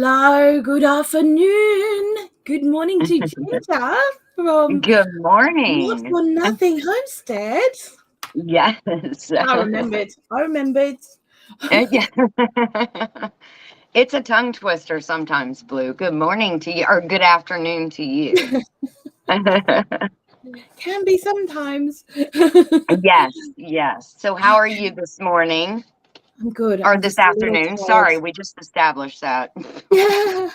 Hello, good afternoon. Good morning to Ginger from Good Not morning. for Nothing Homestead. Yes. I remembered. Yeah. It's a tongue twister sometimes, Blue. Good morning to you, or good afternoon to you. Can be sometimes. Yes. So, how are you this morning I'm good. or I'm this just a little afternoon? tired. Sorry, we just established that. Yeah,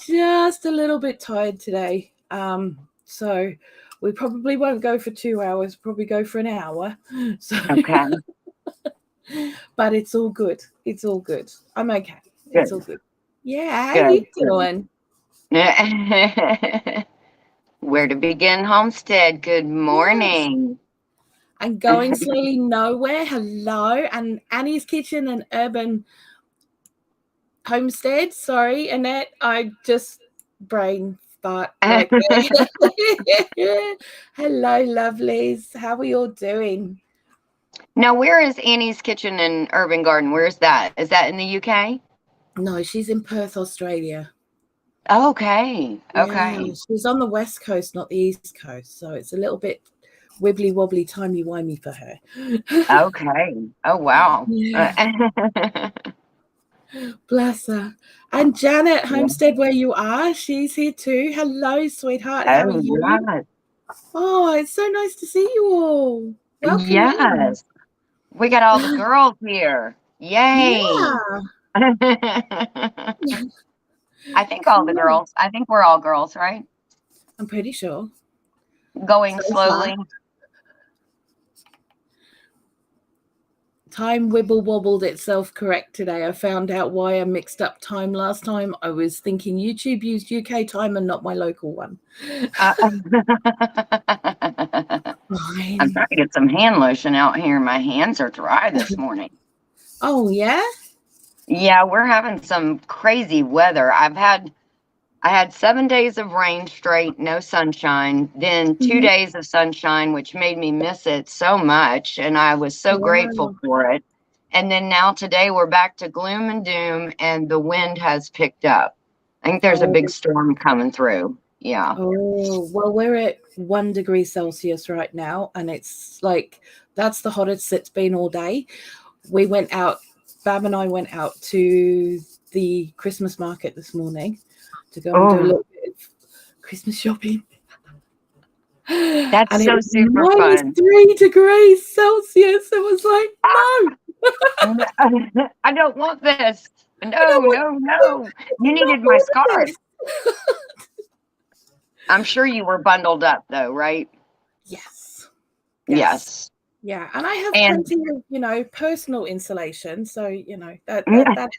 just a little bit tired today. So we probably won't go for 2 hours, probably go for an hour. So Okay, but it's all good. It's all good. I'm okay. It's all good, good. Yeah, how you good, doing? good. Where to begin, Homestead? Good Yes. morning. And going slowly nowhere. Hello. And Annie's Kitchen and Urban Homestead. Sorry, Annette. I just brain fart right there. Hello, lovelies. How are you all doing? Now, where is Annie's Kitchen and Urban Garden? Where is that? Is that in the UK? No, she's in Perth, Australia. Okay. Yeah, Okay. she's on the West Coast, not the East Coast. So it's a little bit wibbly wobbly, timey wimey for her. Okay. Oh, wow. Yeah, bless her. And Janet Yeah. Homestead, where you are, she's here too. Hello, sweetheart. How are Oh, you? right. Oh, it's so nice to see you all. Welcome in. Yes. We got all the girls here. Yay. Yeah. Cool. I think we're all girls, right? I'm pretty sure. Going So far. slowly. Time wibble wobbled itself correct today. I found out why I mixed up time last time. I was thinking YouTube used UK time and not my local one. I'm Fine. trying to get some hand lotion out here. My hands are dry this morning. Oh, yeah? Yeah, we're having some crazy weather. I had 7 days of rain straight, no sunshine, then 2 Mhm. days of sunshine, which made me miss it so much, and I was so grateful Wow. for it. And then now today we're back to gloom and doom, and the wind has picked up. I think there's a Oh, big storm coming through. Yeah. oh, well, we're at 1 degree Celsius right now, and it's like that's the hottest it's been all day. We went out, Bab and I went out to the Christmas market this morning to go and do a Oh, little bit of Christmas shopping. that's And it so was super minus fun. 3 degrees Celsius. It was like, no, I don't want this. I No, don't want no, to. no. It's You not needed my all of scarf. this. I'm sure you were bundled up though, right? Yes. Yes. Yes. Yeah. And I have And plenty of, personal insulation. So, that helps.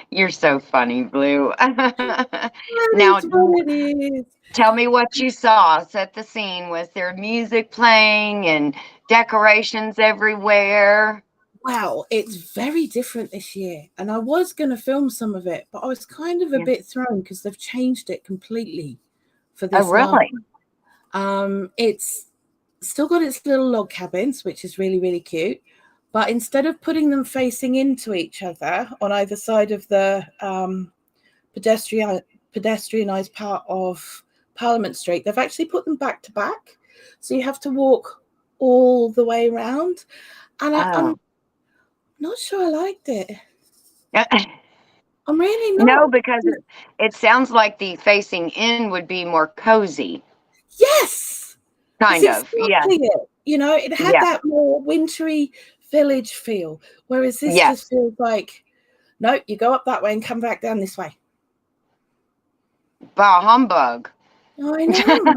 you're so funny, Blue. That Now, is what it is. tell me what you saw. Set the scene. Was there music playing and decorations everywhere? Wow, it's very different this year. And I was going to film some of it, but I was kind of a Yeah. bit thrown because they've changed it completely for Oh, this last. really? It's still got its little log cabins, which is really, really cute. But instead of putting them facing into each other on either side of the pedestrianized part of Parliament Street, they've actually put them back to back. So you have to walk all the way around. And I'm Oh. not sure I liked it. I'm really No, not. because it sounds like the facing in would be more cozy, Yes, that's kind of. Yeah. exactly it. It had Yeah. that more wintry village feel, whereas this just Yes. feels like, no, you go up that way and come back down this way. Bah humbug. I know,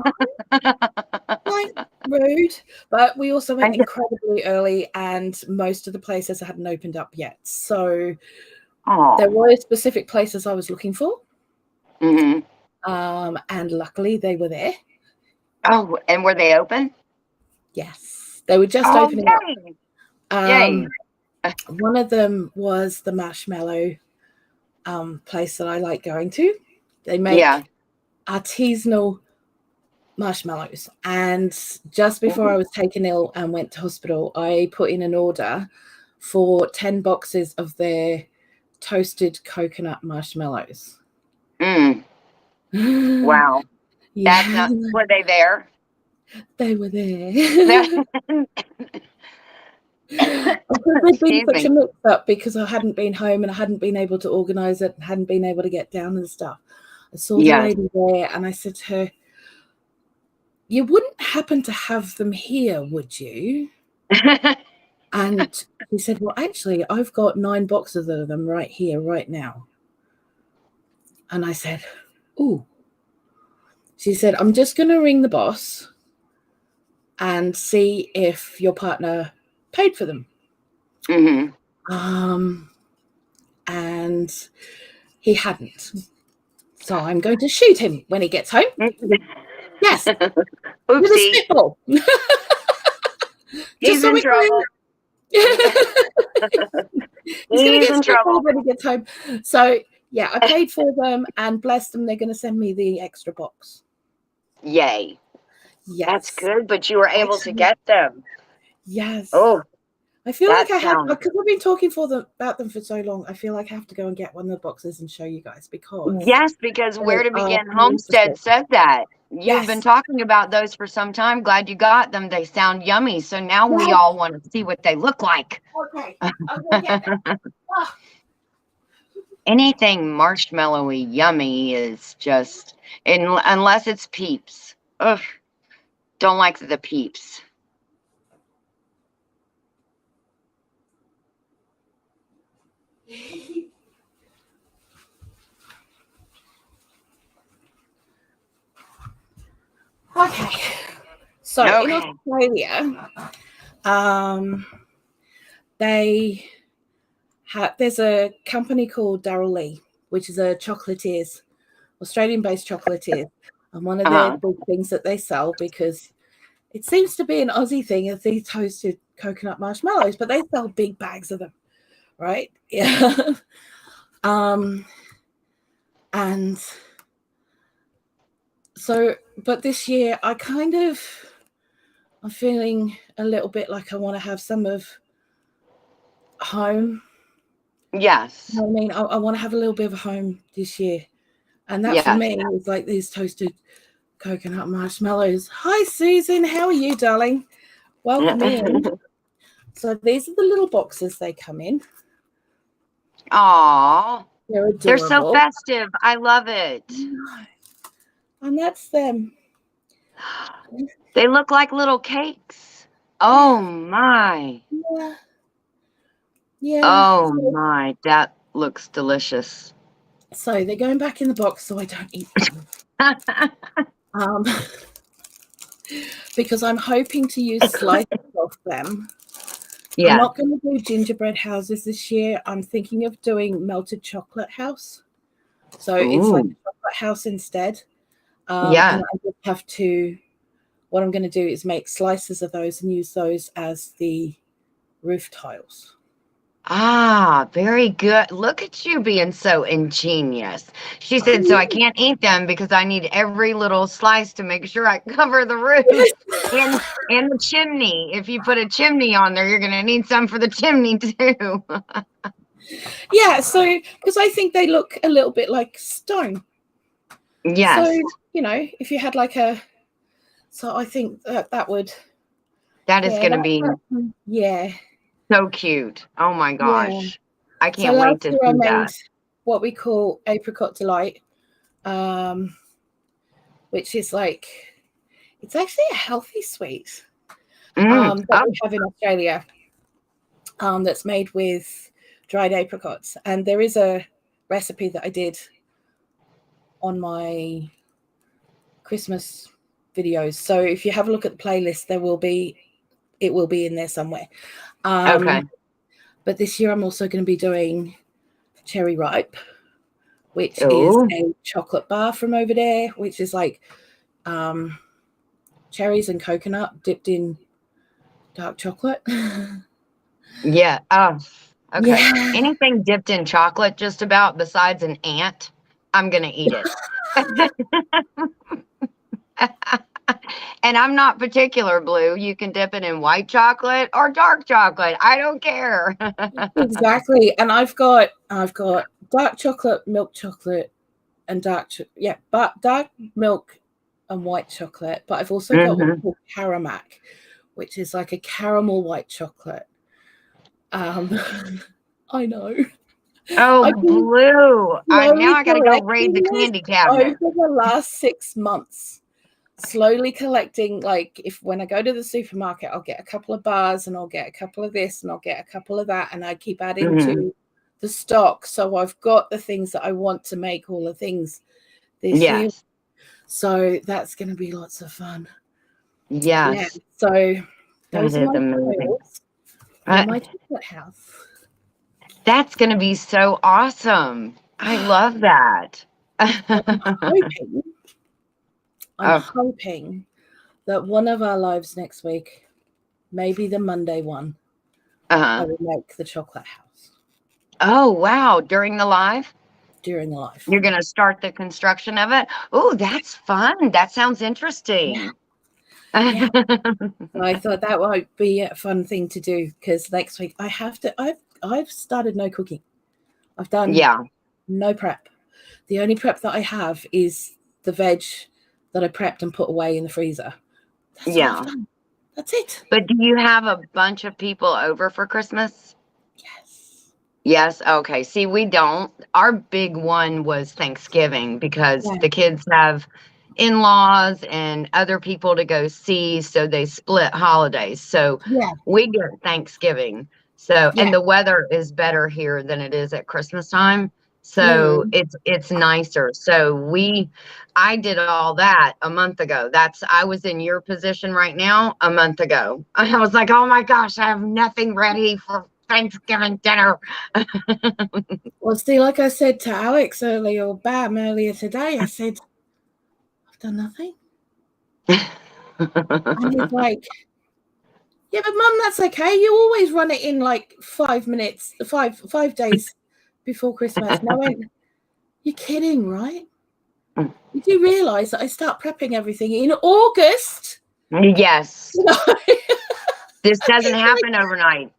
like rude. But we also went And incredibly early, and most of the places hadn't opened up yet. So there oh. were specific places I was looking for, Hmm. and luckily they were there. Oh, and were they open? Yes, they were just Oh, opening up. yay. Yay. Um, One of them was the marshmallow place that I like going to. They Yeah. make artisanal marshmallows. And just before I Ooh. was taken ill and went to hospital, I put in an order for 10 boxes of their toasted coconut marshmallows. Wow. Yeah, That's not, were they there? they were there. Because there'd been Excuse such me. a mix up because I hadn't been home and I hadn't been able to organise it and hadn't been able to get down and stuff. I saw the Yes. lady there and I said to her, "You wouldn't happen to have them here, would you?" And she said, "Well, actually, I've got 9 boxes of them right here, right now." And I said, "Ooh." She said, "I'm just going to ring the boss and see if your partner paid for them." And he hadn't. So I'm going to shoot him when he gets home. Yes. With a Oopsie. spitball. He's in trouble. He's going to get in trouble spitball when he gets home. So, yeah, I paid for them and bless them. They're going to send me the extra box. Yay. Yes. That's good, but you were able to get them. Yes. Oh, I feel like I have, sounds- because I've been talking about them for so long, I feel like I have to go and get one of the boxes and show you guys because... Yes, because Where to Begin beautiful. Homestead said that. You've Yes. been talking about those for some time. Glad you got them. They sound yummy. So now we all want to see what they look like. Okay. I'm going to get them. Oh. Anything marshmallowy yummy is just, unless it's Peeps. Ugh, don't like the Peeps. Okay. So in Australia, there's a company called Darryl Lee, which is a chocolatiers, Australian-based chocolatiers, and one of their big things that they sell, because it seems to be an Aussie thing, is these toasted coconut marshmallows, but they sell big bags of them, right? Yeah. And so, but this year I'm feeling a little bit like I want to have some of home. Yes. You know what I mean, I want to have a little bit of a home this year. And that for me is like these toasted coconut marshmallows. Hi, Susan. How are you, darling? Welcome in. So these are the little boxes they come in. Aww. They're adorable. They're so festive. I love it. And that's them. They look like little cakes. Oh, my. Yeah. Yeah. Oh, my. That looks delicious. So they're going back in the box so I don't eat them. Because I'm hoping to use slices of them. Yeah. I'm not going to do gingerbread houses this year. I'm thinking of doing melted chocolate house. So it's like a chocolate house instead. And I just have to, what I'm going to do is make slices of those and use those as the roof tiles. Ah, very good. Look at you being so ingenious. She said, so I can't eat them because I need every little slice to make sure I cover the roof and the chimney. If you put a chimney on there, you're going to need some for the chimney too. Yeah, so because I think they look a little bit like stone. Yes. So, you know, if you had like so I think that would. That is going to be. Yeah. So cute. Oh my gosh. Yeah. I can't wait to see I made that. What we call Apricot Delight, which is like, it's actually a healthy sweet that we have in Australia that's made with dried apricots. And there is a recipe that I did on my Christmas videos. So if you have a look at the playlist, it will be in there somewhere. Okay. But this year I'm also going to be doing Cherry Ripe, which is a chocolate bar from over there, which is like cherries and coconut dipped in dark chocolate. Yeah. Oh, okay. Yeah. Anything dipped in chocolate, just about, besides an ant, I'm going to eat it. And I'm not particular, Blue. You can dip it in white chocolate or dark chocolate. I don't care. Exactly. And I've got dark chocolate, milk chocolate, and but dark milk and white chocolate. But I've also got what's Hmm. called Caramac, which is like a caramel white chocolate. I know. Oh, I've been Blue. Now slowly I got to go raid collecting the this candy over cabinet. the last 6 months. Slowly collecting, like if when I go to the supermarket, I'll get a couple of bars and I'll get a couple of this and I'll get a couple of that, and I keep adding Hmm. to the stock. So I've got the things that I want to make all the things this year. Yes. So that's going to be lots of fun. Yeah. Yes. So That those are is my amazing. plans for Uh, my chocolate house. that's going to be so awesome. I love that. And hoping, I'm Oh, hoping that one of our lives next week, maybe the Monday one, I uh-huh. will make the chocolate house Oh, wow. During the live, during the live. you're going to start the construction of it. Oh, Yeah. that's fun. That sounds Yeah. interesting. Yeah. So I thought that might be a fun thing to do because next week I've started no cooking. I've done Yeah. no prep. The only prep that I have is the veg that I prepped and put away in the freezer. That's all I've Yeah. done. That's it. But do you have a bunch of people over for Christmas? Yes. Yes. Okay. See, we don't. Our big one was Thanksgiving because Yeah. the kids have in-laws and other people to go see, so they split holidays. So Yeah. we get Thanksgiving. So, Yeah. and the weather is better here than it is at Christmas time. So Mm. it's nicer. So I did all that a month ago. I was in your position right now a month ago. I was like, oh my gosh, I have nothing ready for Thanksgiving dinner. Well, see, like I said to Alex earlier, or Bam earlier today, I said, I've done nothing. And he's like, yeah, but Mum, that's okay. You always run it in like 5 minutes, 5 days before Christmas. And I went, you're kidding, right? You do realise that I start prepping everything in August? Yes, Like, this doesn't happen overnight.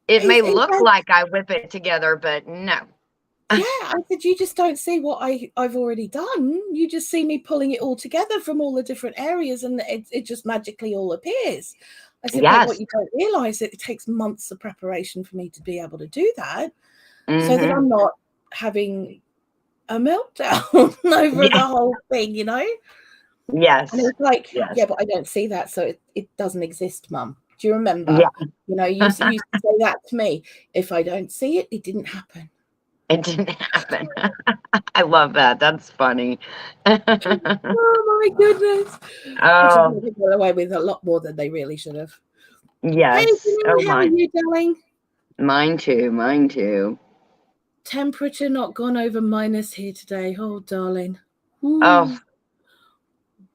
It may it's look like I whip it together, but no. yeah, I said, you just don't see what I've already done. You just see me pulling it all together from all the different areas and it just magically all appears. I said, but what Yes. you don't realise, it takes months of preparation for me to be able to do that so that Hmm. I'm not having a meltdown over the Yeah. whole thing, you know? And Yes. it's like, Yes. yeah, but I don't see that, so it doesn't exist, Mum. Do you remember? Yeah. You know, you used to say that to me. If I don't see it, it didn't happen. It didn't happen. I love that. That's funny. Oh my goodness. Which is why Oh, they got away with a lot more than they really should have. Hey, yes. Oh, Janine, how are my. you, darling? Mine too. Mine too. Temperature not gone over minus here today. Oh, darling. Oh, Ooh.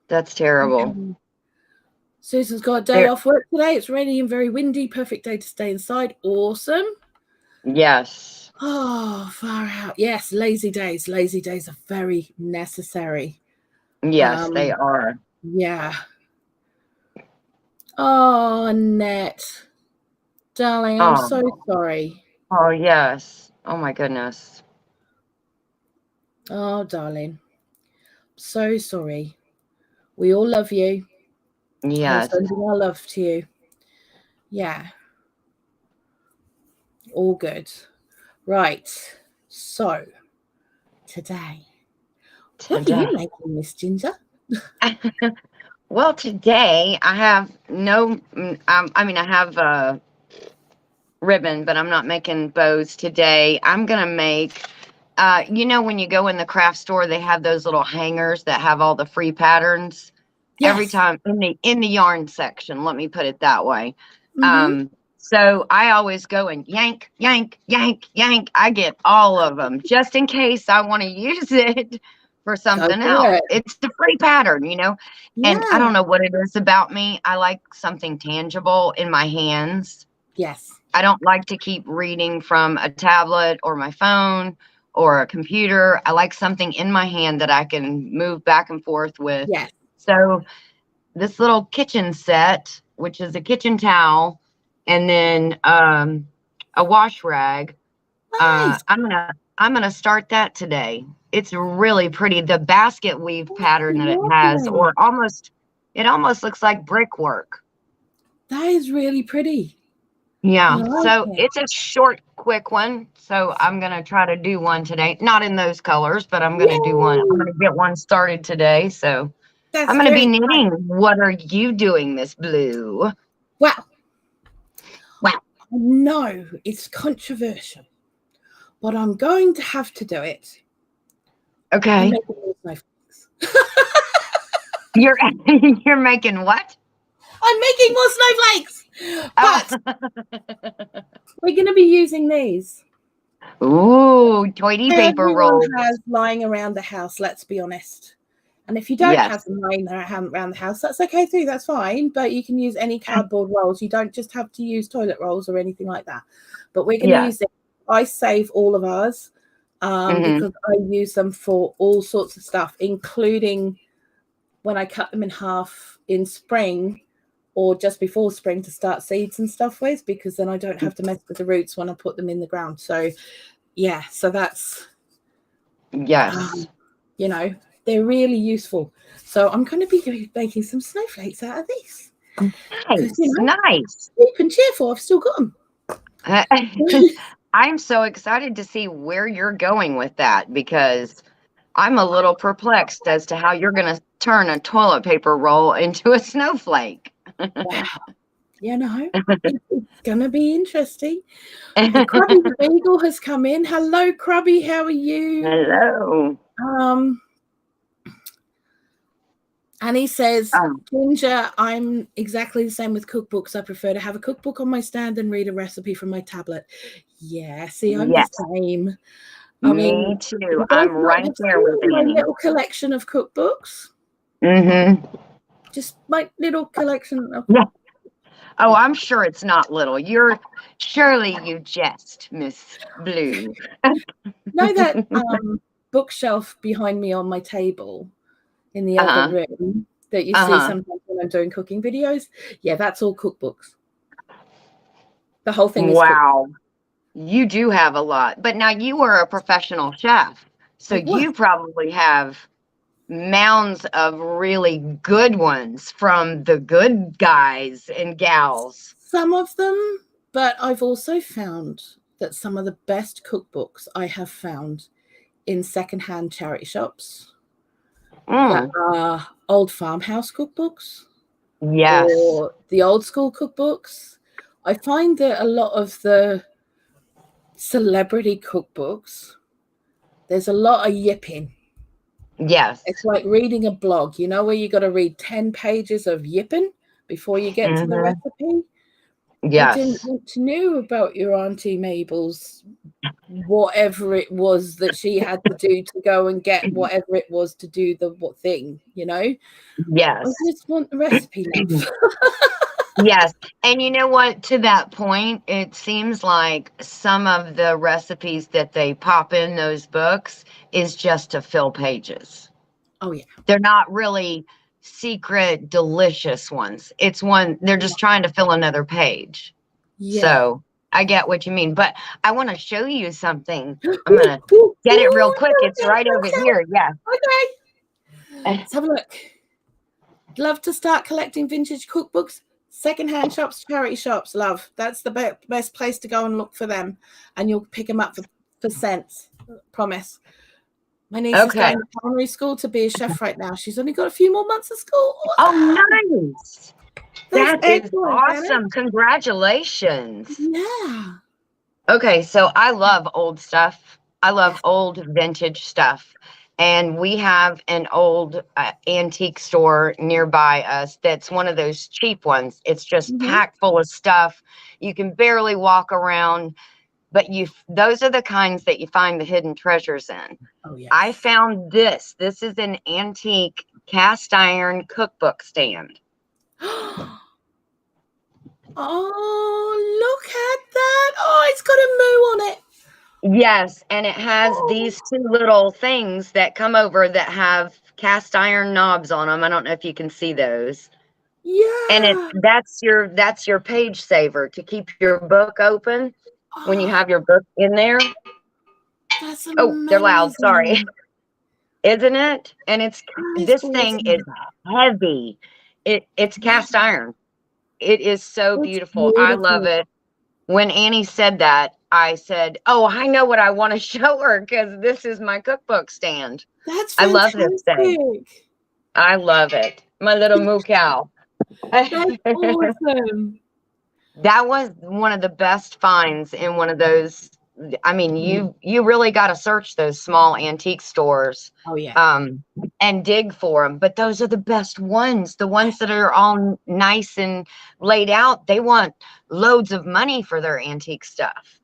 that's terrible. Yeah. Susan's got a day There. off work today. It's rainy and very windy. Perfect day to stay inside. Awesome. Yes. Oh, far out. Yes, lazy days. Lazy days are very necessary. Yes, they are. Yeah. Oh, Annette. Darling, I'm so Oh. sorry. Oh, yes. Oh, my goodness. Oh, darling. So sorry. We all love you. We're Yes. sending our love to you. Yeah. All good. Right. So, today, what are you Today. making, Miss Ginger? Well, today I have no, I mean, I have a ribbon, but I'm not making bows today. I'm going to make, when you go in the craft store, they have those little hangers that have all the free patterns every Yes. time in the yarn section. Let me put it that way. Mm-hmm. So I always go and yank, yank, yank, yank. I get all of them just in case I want to use it for Go something for else. it. It's a free pattern, and I Yeah. don't know what it is about me. I like something tangible in my hands. Yes. I don't like to keep reading from a tablet or my phone or a computer. I like something in my hand that I can move back and forth with. Yes. So this little kitchen set, which is a kitchen towel, and then a wash rag. Nice. I'm gonna start that today. It's really pretty. The basket weave pattern that it has, Lovely. or almost, it almost looks like brickwork. That is really pretty. I Yeah. like So it. it's a short, quick one. So I'm gonna try to do one today. Not in those colors, but I'm gonna do one. I'm Yay. gonna get one started today. So I'm That's gonna be very knitting. exciting. What are you doing, Miss Blue? Well, Wow. I know it's controversial, but I'm going to have to do it. I'm Okay. making more snowflakes. You're you're making what? I'm making more snowflakes. But we're going to be using these. Ooh, toity paper Everyone rolls. has lying around the house, let's be honest. And if you don't Yes. have them lying around the house, that's okay too. That's fine. But you can use any cardboard rolls. You don't just have to use toilet rolls or anything like that. But we're going to Yes. use it. I save all of ours because I use them for all sorts of stuff, including when I cut them in half in spring or just before spring to start seeds and stuff with, because then I don't have to mess with the roots when I put them in the ground. So yeah, so that's Yes. you know, they're really useful. So I'm going to be making some snowflakes out of these. Nice. You know, Nice. cheap and cheerful. I've still got them. I'm so excited to see where you're going with that, because I'm a little perplexed as to how you're going to turn a toilet paper roll into a snowflake. Wow. You know, it's going to be interesting. Crubby the Beagle has come in. Hello, Crubby. How are you? Hello. And he says, Oh. Ginger, I'm exactly the same with cookbooks. I prefer to have a cookbook on my stand and read a recipe from my tablet. Yeah, see, I'm Yes. the same. I mean, Me too. you guys I'm might right have there with seen my Annie. little collection of cookbooks. Just my little collection of. Yeah. Oh, I'm sure it's not little. Surely you jest, Miss Blue. Know that bookshelf behind me on my table in the other room that you see sometimes when I'm doing cooking videos? Yeah, that's all cookbooks. The whole thing is Wow. You do have a lot. But now you are a professional chef, so you probably have mounds of really good ones from the good guys and gals. Some of them, but I've also found that some of the best cookbooks I have found in secondhand charity shops that are old farmhouse cookbooks. Yes. Or the old school cookbooks. I find that a lot of the celebrity cookbooks, there's a lot of yipping. Yes. It's like reading a blog, you know, where you got to read 10 pages of yipping before you get to the recipe. Yes. I didn't want to know about your Auntie Mabel's whatever it was that she had to do to go and get whatever it was to do the what thing, you know? Yes. I just want the recipe, love. Yes. And you know what? To that point, it seems like some of the recipes that they pop in those books is just to fill pages. Oh, yeah. They're not really secret, delicious ones. It's one, they're just trying to fill another page. Yeah. So I get what you mean. But I want to show you something. I'm going to get it real quick. It's right over here. Yeah. Okay. Let's have a look. Love to start collecting vintage cookbooks. Secondhand shops, charity shops, love. That's the best place to go and look for them. And you'll pick them up for cents. Promise. My niece is going to primary school to be a chef right now. She's only got a few more months of school. Oh, nice. That is awesome. Anna. Congratulations. Yeah. Okay, so I love old stuff. I love old vintage stuff. And we have an old antique store nearby us that's one of those cheap ones. It's just packed full of stuff. You can barely walk around, but those are the kinds that you find the hidden treasures in. Oh, yes. I found this. This is an antique cast iron cookbook stand. Oh, look at that. Oh, it's got a moo on it. Yes, and it has these two little things that come over that have cast iron knobs on them. I don't know if you can see those. And Yeah. that's your page saver to keep your book open when you Oh, have your book in there. that's Oh, they're loud. Sorry. amazing. Isn't it? And That is this thing is awesome. heavy. It's Yeah, cast iron. It is so it's beautiful. I love beautiful. it. When Annie said that, I said, "Oh, I know what I want to show her because this is my cookbook stand." That's I love this thing. fantastic. I love it. My little moo cow. That's awesome. That was one of the best finds in one of those. I mean, Mm. you really got to search those small antique stores, Oh yeah. um, and dig for them. But those are the best ones. The ones that are all nice and laid out. They want loads of money for their antique stuff.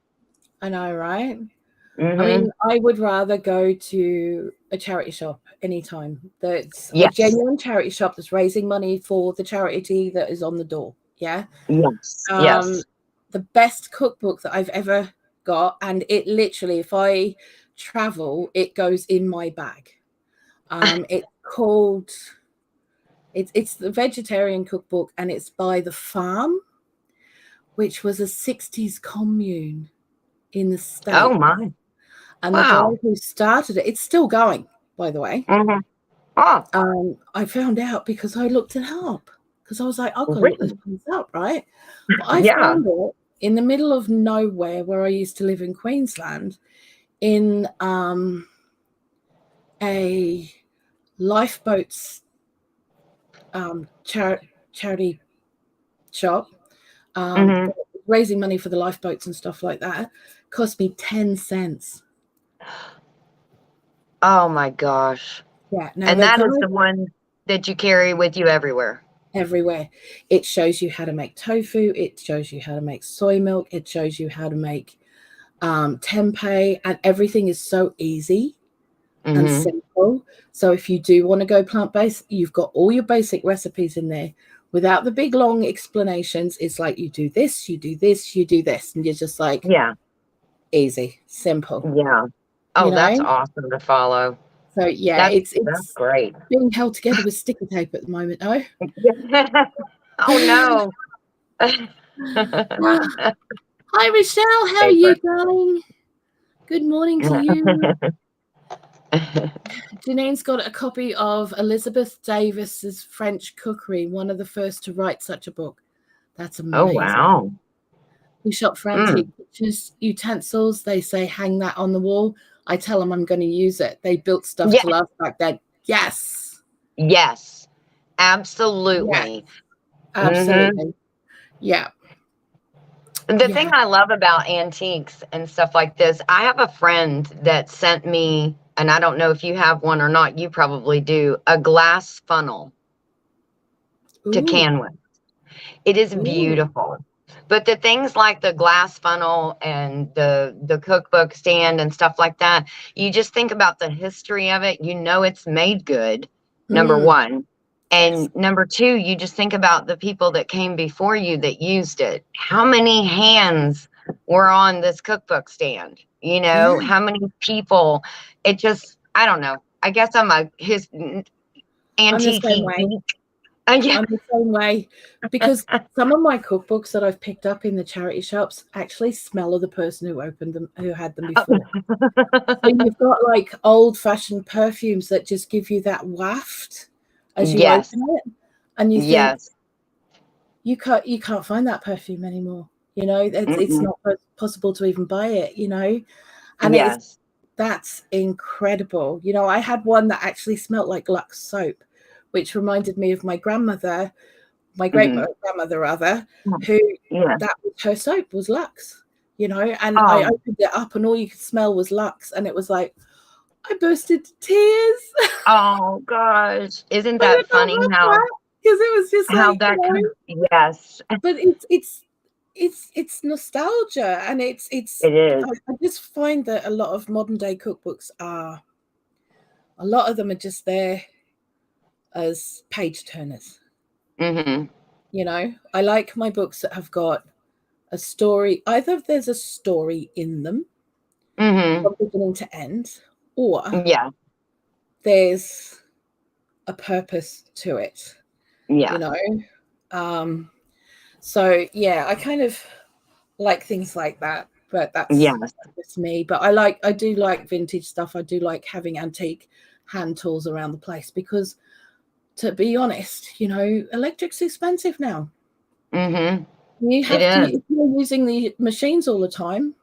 I know, right? I Mm-hmm. mean, I would rather go to a charity shop anytime. That's a Yes. genuine charity shop that's raising money for the charity that is on the door. Yeah. Yes. Um, Yes. the best cookbook that I've ever got, and it literally, if I travel, it goes in my bag. It's called it's the vegetarian cookbook, and it's by The Farm, which was a 60s commune in the Oh States. my. And the guy Wow. who started it, it's still going, by the way. Mm-hmm. Oh, I found out because I looked it up because I was like, I've got to look this really? place up, right? But I Yeah. found it in the middle of nowhere where I used to live in Queensland in a lifeboats charity shop, Mm-hmm. raising money for the lifeboats and stuff like that. Cost me 10 cents. Oh my gosh. Yeah. Now And the that guy is the one that you carry with you everywhere. everywhere. It shows you how to make tofu. It shows you how to make soy milk. It shows you how to make tempeh, and everything is so easy and Mm-hmm. simple. So if you do want to go plant-based, you've got all your basic recipes in there without the big long explanations. It's like you do this, you do this, you do this, and you're just like Yeah. easy, simple, Yeah. you Oh, that's know? awesome to follow. So yeah, That's it's great. being held together with sticky tape at the moment. Oh, Oh no. ah. Hi Michelle, how are you, Paper. darling? Good morning to you. Janine's got a copy of Elizabeth Davis's French Cookery, one of the first to write such a book. That's Oh amazing. wow. We shop for Mm. antique pictures, utensils. They say hang that on the wall. I tell them I'm going to use it. They built stuff Yeah. to last back then. Yes. Yes. Yeah. Absolutely. Mm-hmm. Absolutely. Yeah. The thing Yeah. I love about antiques and stuff like this, I have a friend that sent me, and I don't know if you have one or not, you probably do, a glass funnel to Ooh. can with. It is Ooh. beautiful. But the things like the glass funnel and the cookbook stand and stuff like that, you just think about the history of it. You know it's made good, number Mm. one. Yes. And number two, you just think about the people that came before you that used it. How many hands were on this cookbook stand? You know, Yeah. how many people? It just, I don't know. I guess I'm a his I'm the antique same way. geek. Yeah. I'm the same way because some of my cookbooks that I've picked up in the charity shops actually smell of the person who opened them, who had them before. So you've got like old-fashioned perfumes that just give you that waft as you Yes. open it, and you think Yes. you can't find that perfume anymore. You know, it's Mm-mm. not possible to even buy it. You know, and it's Yes. that's incredible. You know, I had one that actually smelled like Lux soap, which reminded me of my grandmother, my great Mhm. grandmother rather, who Yeah. that was her soap was Lux. You know, and I Oh, opened it up and all you could smell was Lux, and it was like I burst into tears. oh gosh. Isn't But I that don't funny love that because it was just how like, you that know, comes? Yes, but it's nostalgia, and it's it is. I just find that a lot of modern day cookbooks are a lot of them are just there as page turners. Mhm. You know, I like my books that have got a story. Either there's a story in them Mhm. from beginning to end, or Yeah. there's a purpose to it. You Yeah. know, So yeah, I kind of like things like that, but that's Yes. just me. But I do like vintage stuff. I do like having antique hand tools around the place because, to be honest, electric's expensive now. Mm-hmm. You It have to, is. if you're using the machines all the time,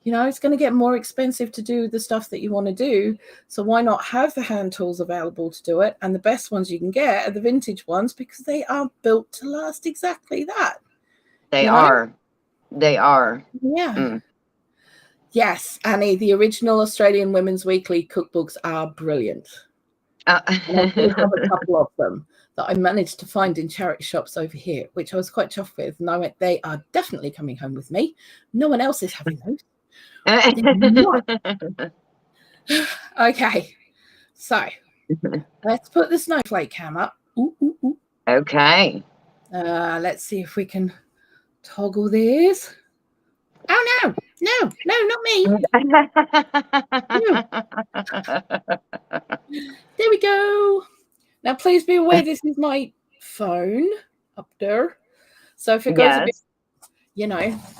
it's going to get more expensive to do the stuff that you want to do. So why not have the hand tools available to do it? And the best ones you can get are the vintage ones because they are built to last exactly that. They are. They are. Yeah. Mm. Yes, Annie, the original Australian Women's Weekly cookbooks are brilliant. And I do have a couple of them that I managed to find in charity shops over here, which I was quite chuffed with. And I went, they are definitely coming home with me. No one else is having those. Okay, so let's put the snowflake cam up. Ooh, ooh, ooh. Okay. Let's see if we can toggle this. Oh no, not me. No. There we go. Now, please be aware this is my phone up there. So if it goes a bit,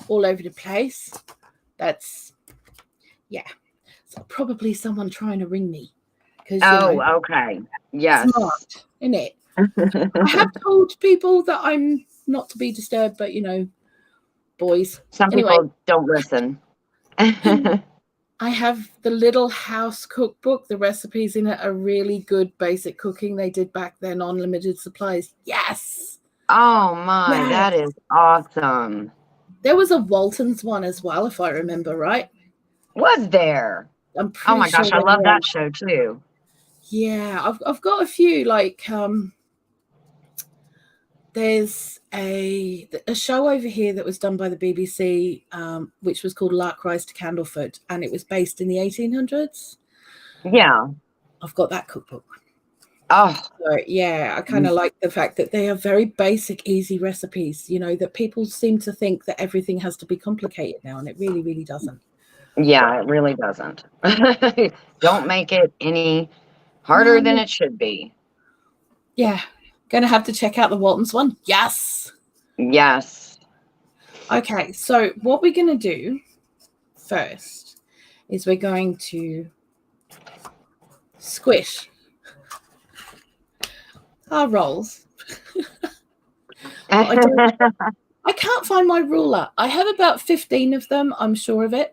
all over the place, that's, so probably someone trying to ring me. Okay. Yes. Smart, isn't it? I have told people that I'm not to be disturbed, but, boys. Some people don't listen. I have the Little House cookbook. The recipes in it are really good basic cooking they did back then on limited supplies. Yes. Oh my, Yes. that is awesome. There was a Walton's one as well, if I remember right. Was there? I'm pretty Oh my gosh, sure I love that show too. Yeah, I've got a few, like there's a show over here that was done by the BBC, which was called Lark Rise to Candlefoot, and it was based in the 1800s. Yeah. I've got that cookbook. Oh. So, yeah, I kind of like the fact that they are very basic, easy recipes, that people seem to think that everything has to be complicated now, and it really, really doesn't. Yeah, it really doesn't. Don't make it any harder than it should be. Yeah. Gonna have to check out the Walton's one. Yes. Yes. Okay, so what we're going to do first is we're going to squish our rolls. I can't find my ruler. I have about 15 of them. I'm sure of it.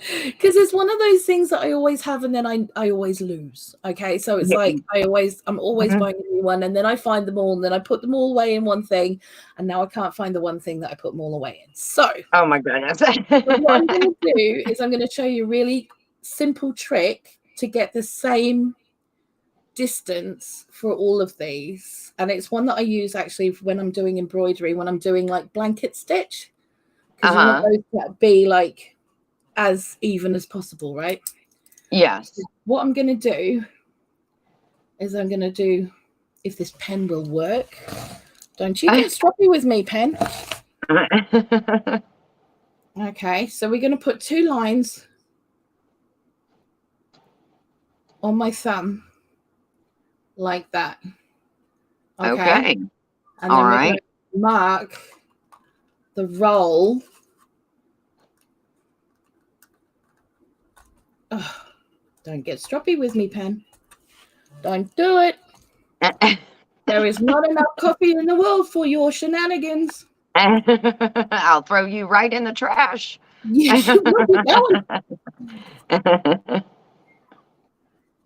Because it's one of those things that I always have and then I always lose. Okay, so it's like I'm always buying a new one, and then I find them all, and then I put them all away in one thing, and now I can't find the one thing that I put them all away in. So, oh my goodness. what I'm going to do is I'm going to show you a really simple trick to get the same distance for all of these, and it's one that I use actually when I'm doing embroidery, when I'm doing like blanket stitch, because you want those to be like as even as possible, right? Yes. What I'm going to do is I'm going to do, if this pen will work. Don't you get stroppy with me, pen. Okay, so we're going to put 2 lines on my thumb like that. Okay. And then we're going to mark the roll. Oh, don't get stroppy with me, pen. Don't do it. There is not enough coffee in the world for your shenanigans. I'll throw you right in the trash.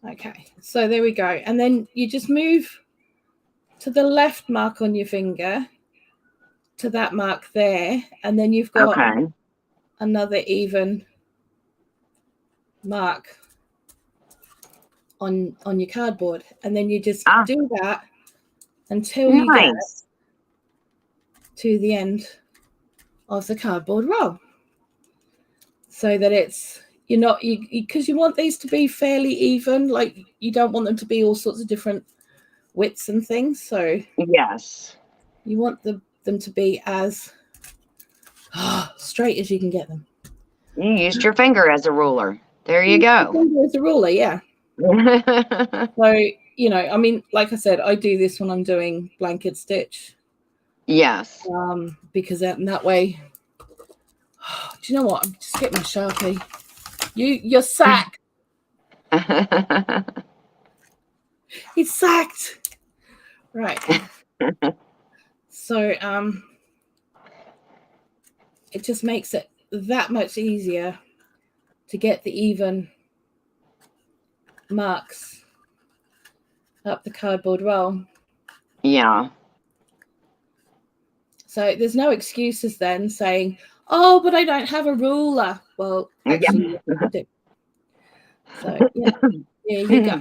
Okay, so there we go. And then you just move to the left mark on your finger to that mark there, and then you've got another even mark on your cardboard, and then you just do that until you get to the end of the cardboard roll, so that it's because you want these to be fairly even, like you don't want them to be all sorts of different widths and things. So yes, you want them to be as straight as you can get them. You used your finger as a ruler. There you go. Finger as a ruler, yeah. So you know, I mean, like I said, I do this when I'm doing blanket stitch. Yes. Because that way, do you know what? I'm just getting my Sharpie. You're sacked. He's sacked. Right. So it just makes it that much easier to get the even marks up the cardboard roll. Yeah. So there's no excuses then saying, oh, but I don't have a ruler. Well, actually, Yeah. I do. So yeah, there you go.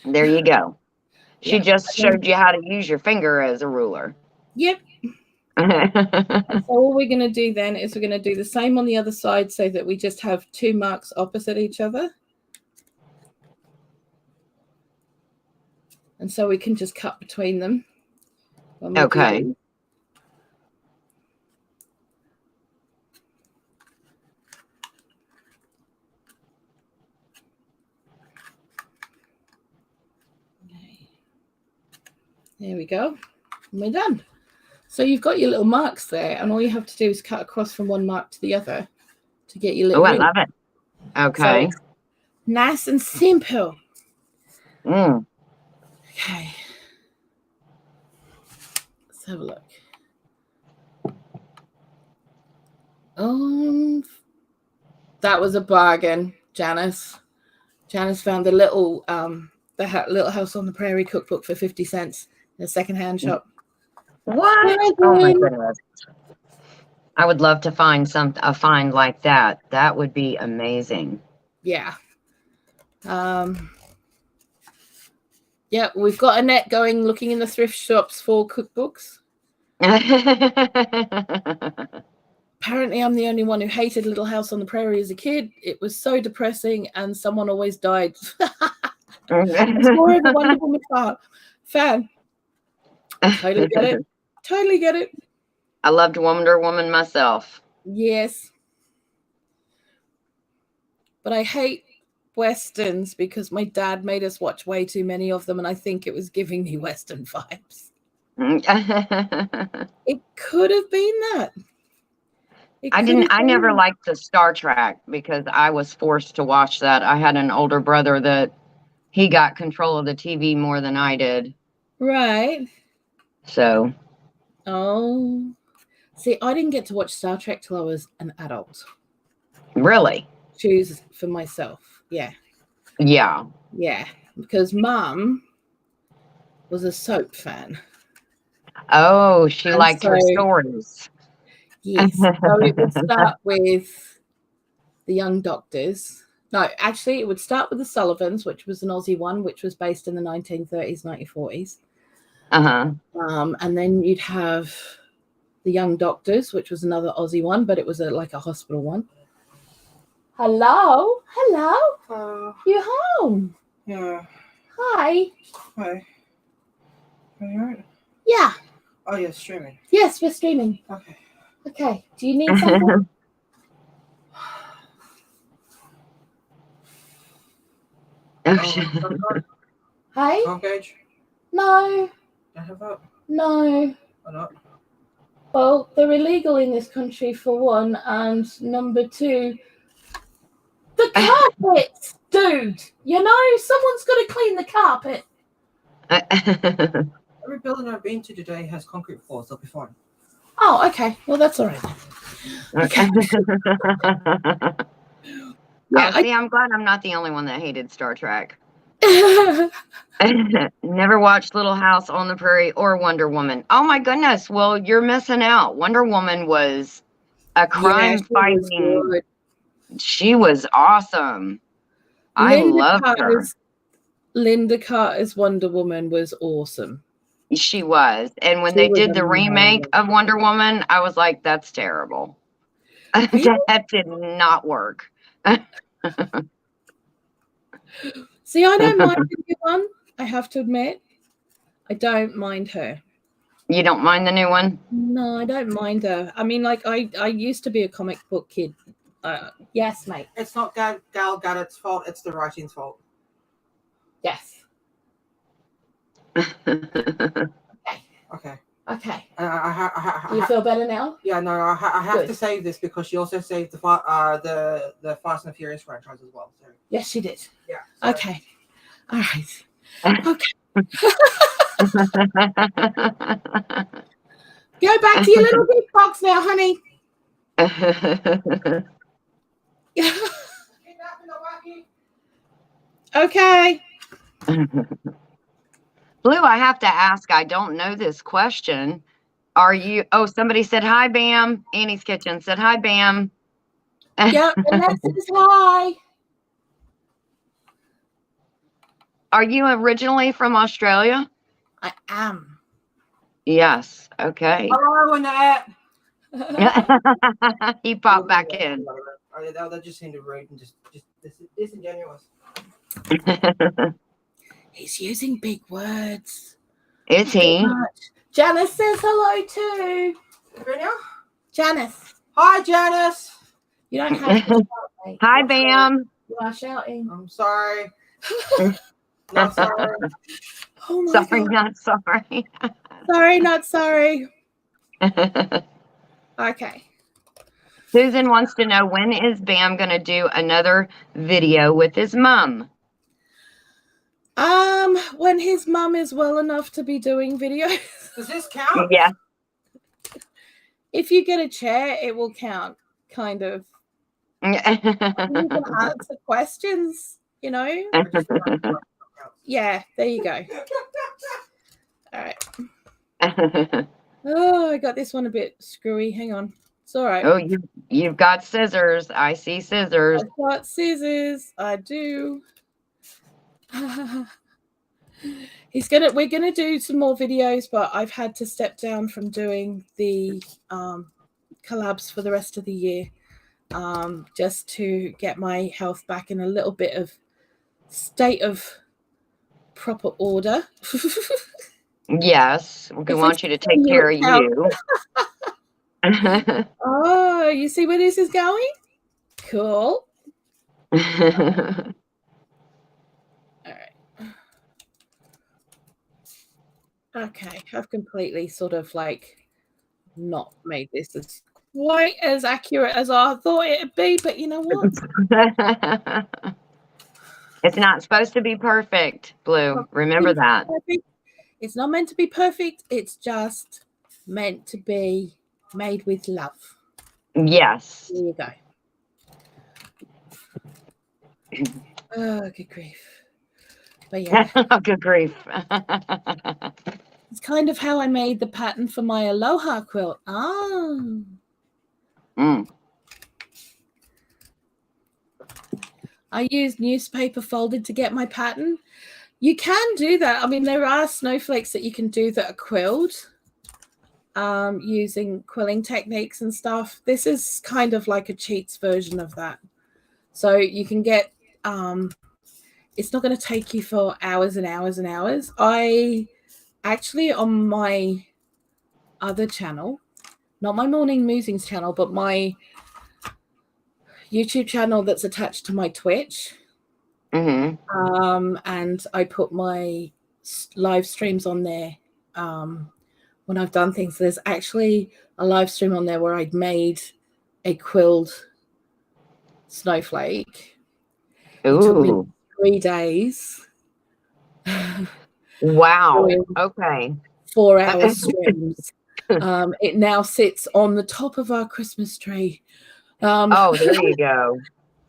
There you go. She Yeah. just showed you how to use your finger as a ruler. Yep. So all we're going to do then is we're going to do the same on the other side so that we just have 2 marks opposite each other. And so we can just cut between them. Okay. There we go. And we're done. So you've got your little marks there, and all you have to do is cut across from one mark to the other to get your little Oh, I ring. love it. Okay. So, nice and simple. Mm. Okay. Let's have a look. That was a bargain, Janice. Janice found the little Little House on the Prairie cookbook for 50 cents in a secondhand shop. What? Oh my goodness. I would love to find a find like that. That would be amazing. Yeah. Yeah, we've got Annette going looking in the thrift shops for cookbooks. Apparently, I'm the only one who hated Little House on the Prairie as a kid. It was so depressing, and someone always died. I was more of a Wonder Woman fan. Totally get it. Totally get it. I loved Wonder Woman myself. Yes. But I hate Westerns because my dad made us watch way too many of them, and I think it was giving me Western vibes. It could have been that. I never liked the Star Trek because I was forced to watch that. I had an older brother that he got control of the TV more than I did. Right. So. Oh. See, I didn't get to watch Star Trek till I was an adult. Really? Choose for myself. Yeah. Yeah. Yeah. Because Mum was a soap fan. Oh, she liked her stories. Yes. So it would start with the Young Doctors. No, actually, it would start with the Sullivans, which was an Aussie one, which was based in the 1930s, 1940s. And then you'd have the Young Doctors, which was another Aussie one, but it was like a hospital one. Hello? You home? Yeah. Hi. Are you alright? Yeah. Oh, you're streaming. Yes, we're streaming. Okay. Do you need something? Hey? Gauge? No. Don't have that? No. Why not? Well, they're illegal in this country for one, and number two, the carpets, dude. You know, someone's got to clean the carpet. Every building I've been to today has concrete floors. They'll be fine. Oh, okay. Well, that's all right then. Okay. Yeah, see, I'm glad I'm not the only one that hated Star Trek. Never watched Little House on the Prairie or Wonder Woman. Oh my goodness. Well, you're missing out. Wonder Woman was a crime fighting. She was awesome. I loved her. Linda Carter's Wonder Woman was awesome. She was. And when they did the remake of Wonder Woman, I was like, that's terrible. That did not work. See, I don't mind the new one. I have to admit, I don't mind her. You don't mind the new one? No, I don't mind her. I mean, like I used to be a comic book kid. Yes, mate. It's not Gal Gadot's fault. It's the writing's fault. Yes. Okay. Okay. I You feel better now? Yeah, no, I have Good. to save this because she also saved the Fast and Furious franchise as well. So Yes, she did. yeah. So. Okay. All right. Okay. Go back to your little big box now, honey. Okay. Blue, I have to ask, I don't know this question. Are you, oh, somebody said hi, Bam. Annie's Kitchen said hi, Bam. Yep, and that says hi. Are you originally from Australia? I am. Yes. Okay. Hello, Annette. He popped back in. That just seemed rude and just disingenuous. He's using big words. Is he? Janice says hello too. Right Janice. Hi, Janice. You don't have to shout, mate. Hi, Bam. You are shouting. I'm sorry. Not sorry. Oh my Sorry, God. not sorry. Sorry, not sorry. Okay. Susan wants to know, when is Bam going to do another video with his mom? When his mum is well enough to be doing videos. Does this count? Yeah. If you get a chair, it will count, kind of. You can answer questions, you know? Yeah, there you go. All right. Oh, I got this one a bit screwy. Hang on. It's all right. Oh, you've got scissors. I see scissors. I've got scissors. I do. We're gonna do some more videos, but I've had to step down from doing the collabs for the rest of the year, just to get my health back in a little bit of state of proper order. Yes, we want you to take care of you. Oh, you see where this is going? Cool. All right. Okay, I've completely sort of like not made this as quite as accurate as I thought it'd be, but you know what? It's not supposed to be perfect, Blue. Remember that. It's not meant to be perfect. It's just meant to be made with love. Yes. There you go. Oh, good grief. But yeah. Good grief. It's kind of how I made the pattern for my Aloha quilt. Oh. Mm. I used newspaper folded to get my pattern. You can do that. I mean, there are snowflakes that you can do that are quilled using quilling techniques and stuff. This is kind of like a cheats version of that. So you can get, it's not going to take you for hours and hours and hours. I actually, on my other channel, not my Morning Musings channel, but my YouTube channel that's attached to my Twitch. Mm-hmm. And I put my live streams on there when I've done things. There's actually a live stream on there where I'd made a quilled snowflake. Ooh. It took me 3 days. Wow. Okay. 4-hour streams. It now sits on the top of our Christmas tree. Oh, there you go.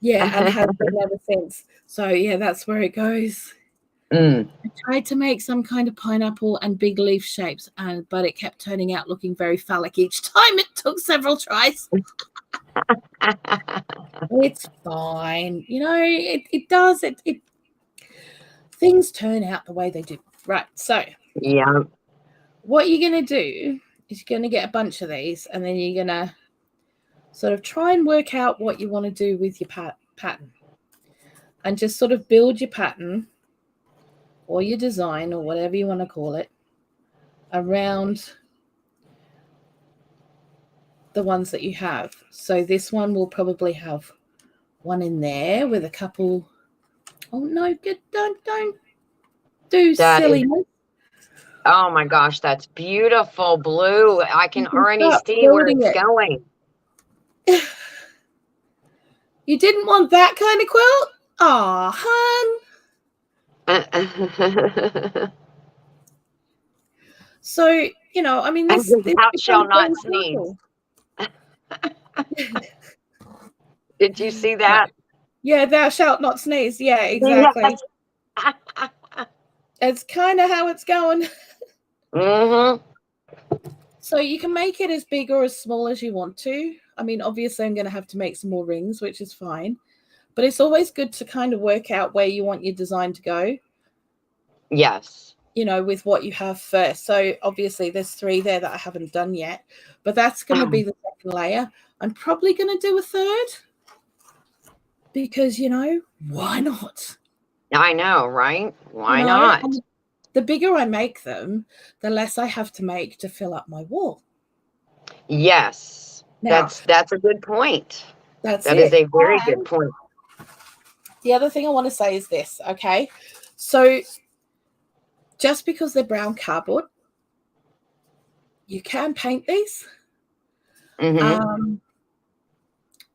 Yeah, and has been ever since. So yeah, that's where it goes. Mm. I tried to make some kind of pineapple and big leaf shapes, but it kept turning out looking very phallic each time. It took several tries. It's fine. You know, it does. It things turn out the way they do. Right. So yeah. What you're going to do is you're going to get a bunch of these, and then you're going to sort of try and work out what you want to do with your pattern, and just sort of build your pattern or your design or whatever you want to call it around the ones that you have. So this one will probably have one in there with a couple. Oh no, don't do silliness. Oh my gosh, that's beautiful, Blue. I can You can already start see where building it's it. going. You didn't want that kind of quilt? Aw, hun. So, you know, I mean, this Thou shall becomes very not sneeze. simple. Did you see that? Yeah, thou shalt not sneeze. Yeah, exactly. It's kind of how it's going. So you can make it as big or as small as you want to. I mean, obviously, I'm going to have to make some more rings, which is fine. But it's always good to kind of work out where you want your design to go. Yes. You know, with what you have first. So obviously, there's 3 there that I haven't done yet. But that's going to be the second layer. I'm probably going to do a third. Because, you know, why not? I know, right? Why You know, not? and the bigger I make them, the less I have to make to fill up my wall. Yes. Now, That's a good point. That is a very good point. The other thing I want to say is this, okay? So just because they're brown cardboard, you can paint these.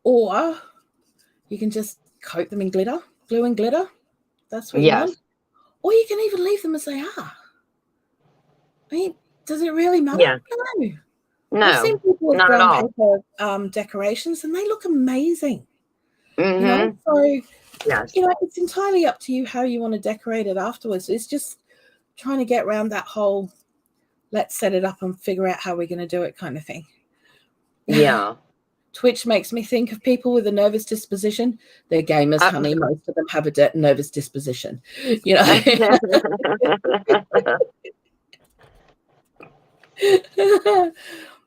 Or you can just coat them in glitter, glue and glitter. That's what you want. Or you can even leave them as they are. I mean, does it really matter? Yeah. No. I've seen people with not brown at all. paper decorations, and they look amazing. You know, so yes. You know, it's entirely up to you how you want to decorate it afterwards. It's just trying to get around that whole let's set it up and figure out how we're going to do it kind of thing. Yeah. Twitch makes me think of people with a nervous disposition. They're gamers, honey. Most of them have a nervous disposition. You know.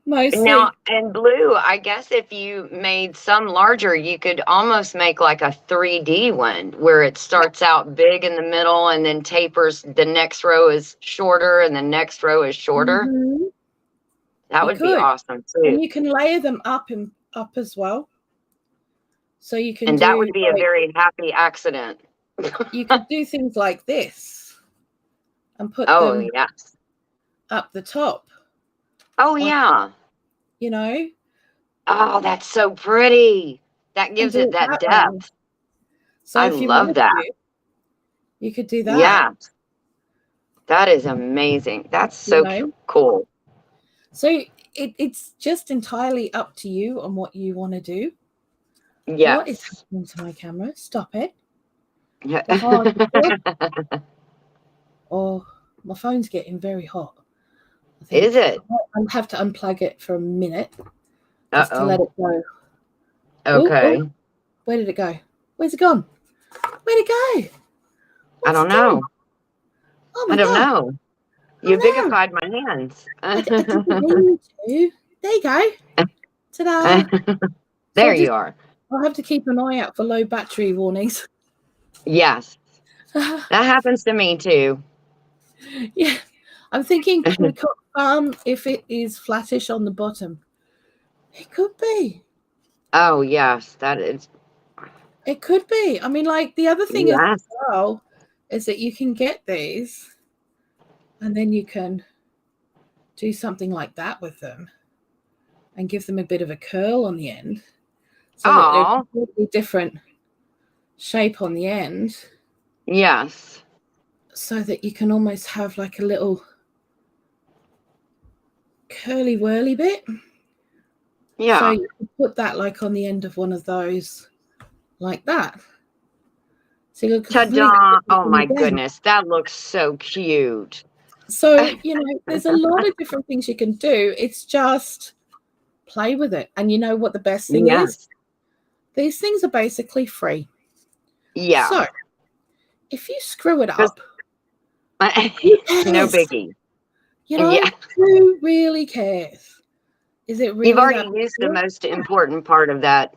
Mostly. Now, and Blue, I guess if you made some larger, you could almost make like a 3D one where it starts out big in the middle and then tapers. The next row is shorter and the next row is shorter. That would be awesome too. And you can layer them up as well. So you can that would be a very happy accident. You could do things like this and put them up the top. Oh, yeah. You know? Oh, that's so pretty. That gives it that depth. So I love that. You could do that. Yeah. That is amazing. That's so cool. So it's just entirely up to you on what you want to do. Yes. What is happening to my camera? Stop it. Yeah. Oh, my phone's getting very hot. Is it? I'll have to unplug it for a minute just to let it go. Okay. Oh, where did it go? Where's it gone? Where'd it go? I don't know. Oh my God. God. Know. You bigified my hands. I didn't mean to. There you go. Ta-da. There you are. I'll have to keep an eye out for low battery warnings. Yes. That happens to me too. Yeah. I'm thinking if it is flattish on the bottom. It could be. Oh, yes. That is. It could be. I mean, like the other thing as well is that you can get these and then you can do something like that with them and give them a bit of a curl on the end. So that they're a completely different shape on the end. Yes. So that you can almost have like a little curly whirly bit. Yeah. So you can put that like on the end of one of those like that. So you look ta-da! Oh my goodness, that looks so cute. So, you know, there's a lot of different things you can do. It's just play with it. And you know what the best thing is? These things are basically free. Yeah. So if you screw it up, no biggie. You know, who really cares? Is it really? You've already used the most important part of that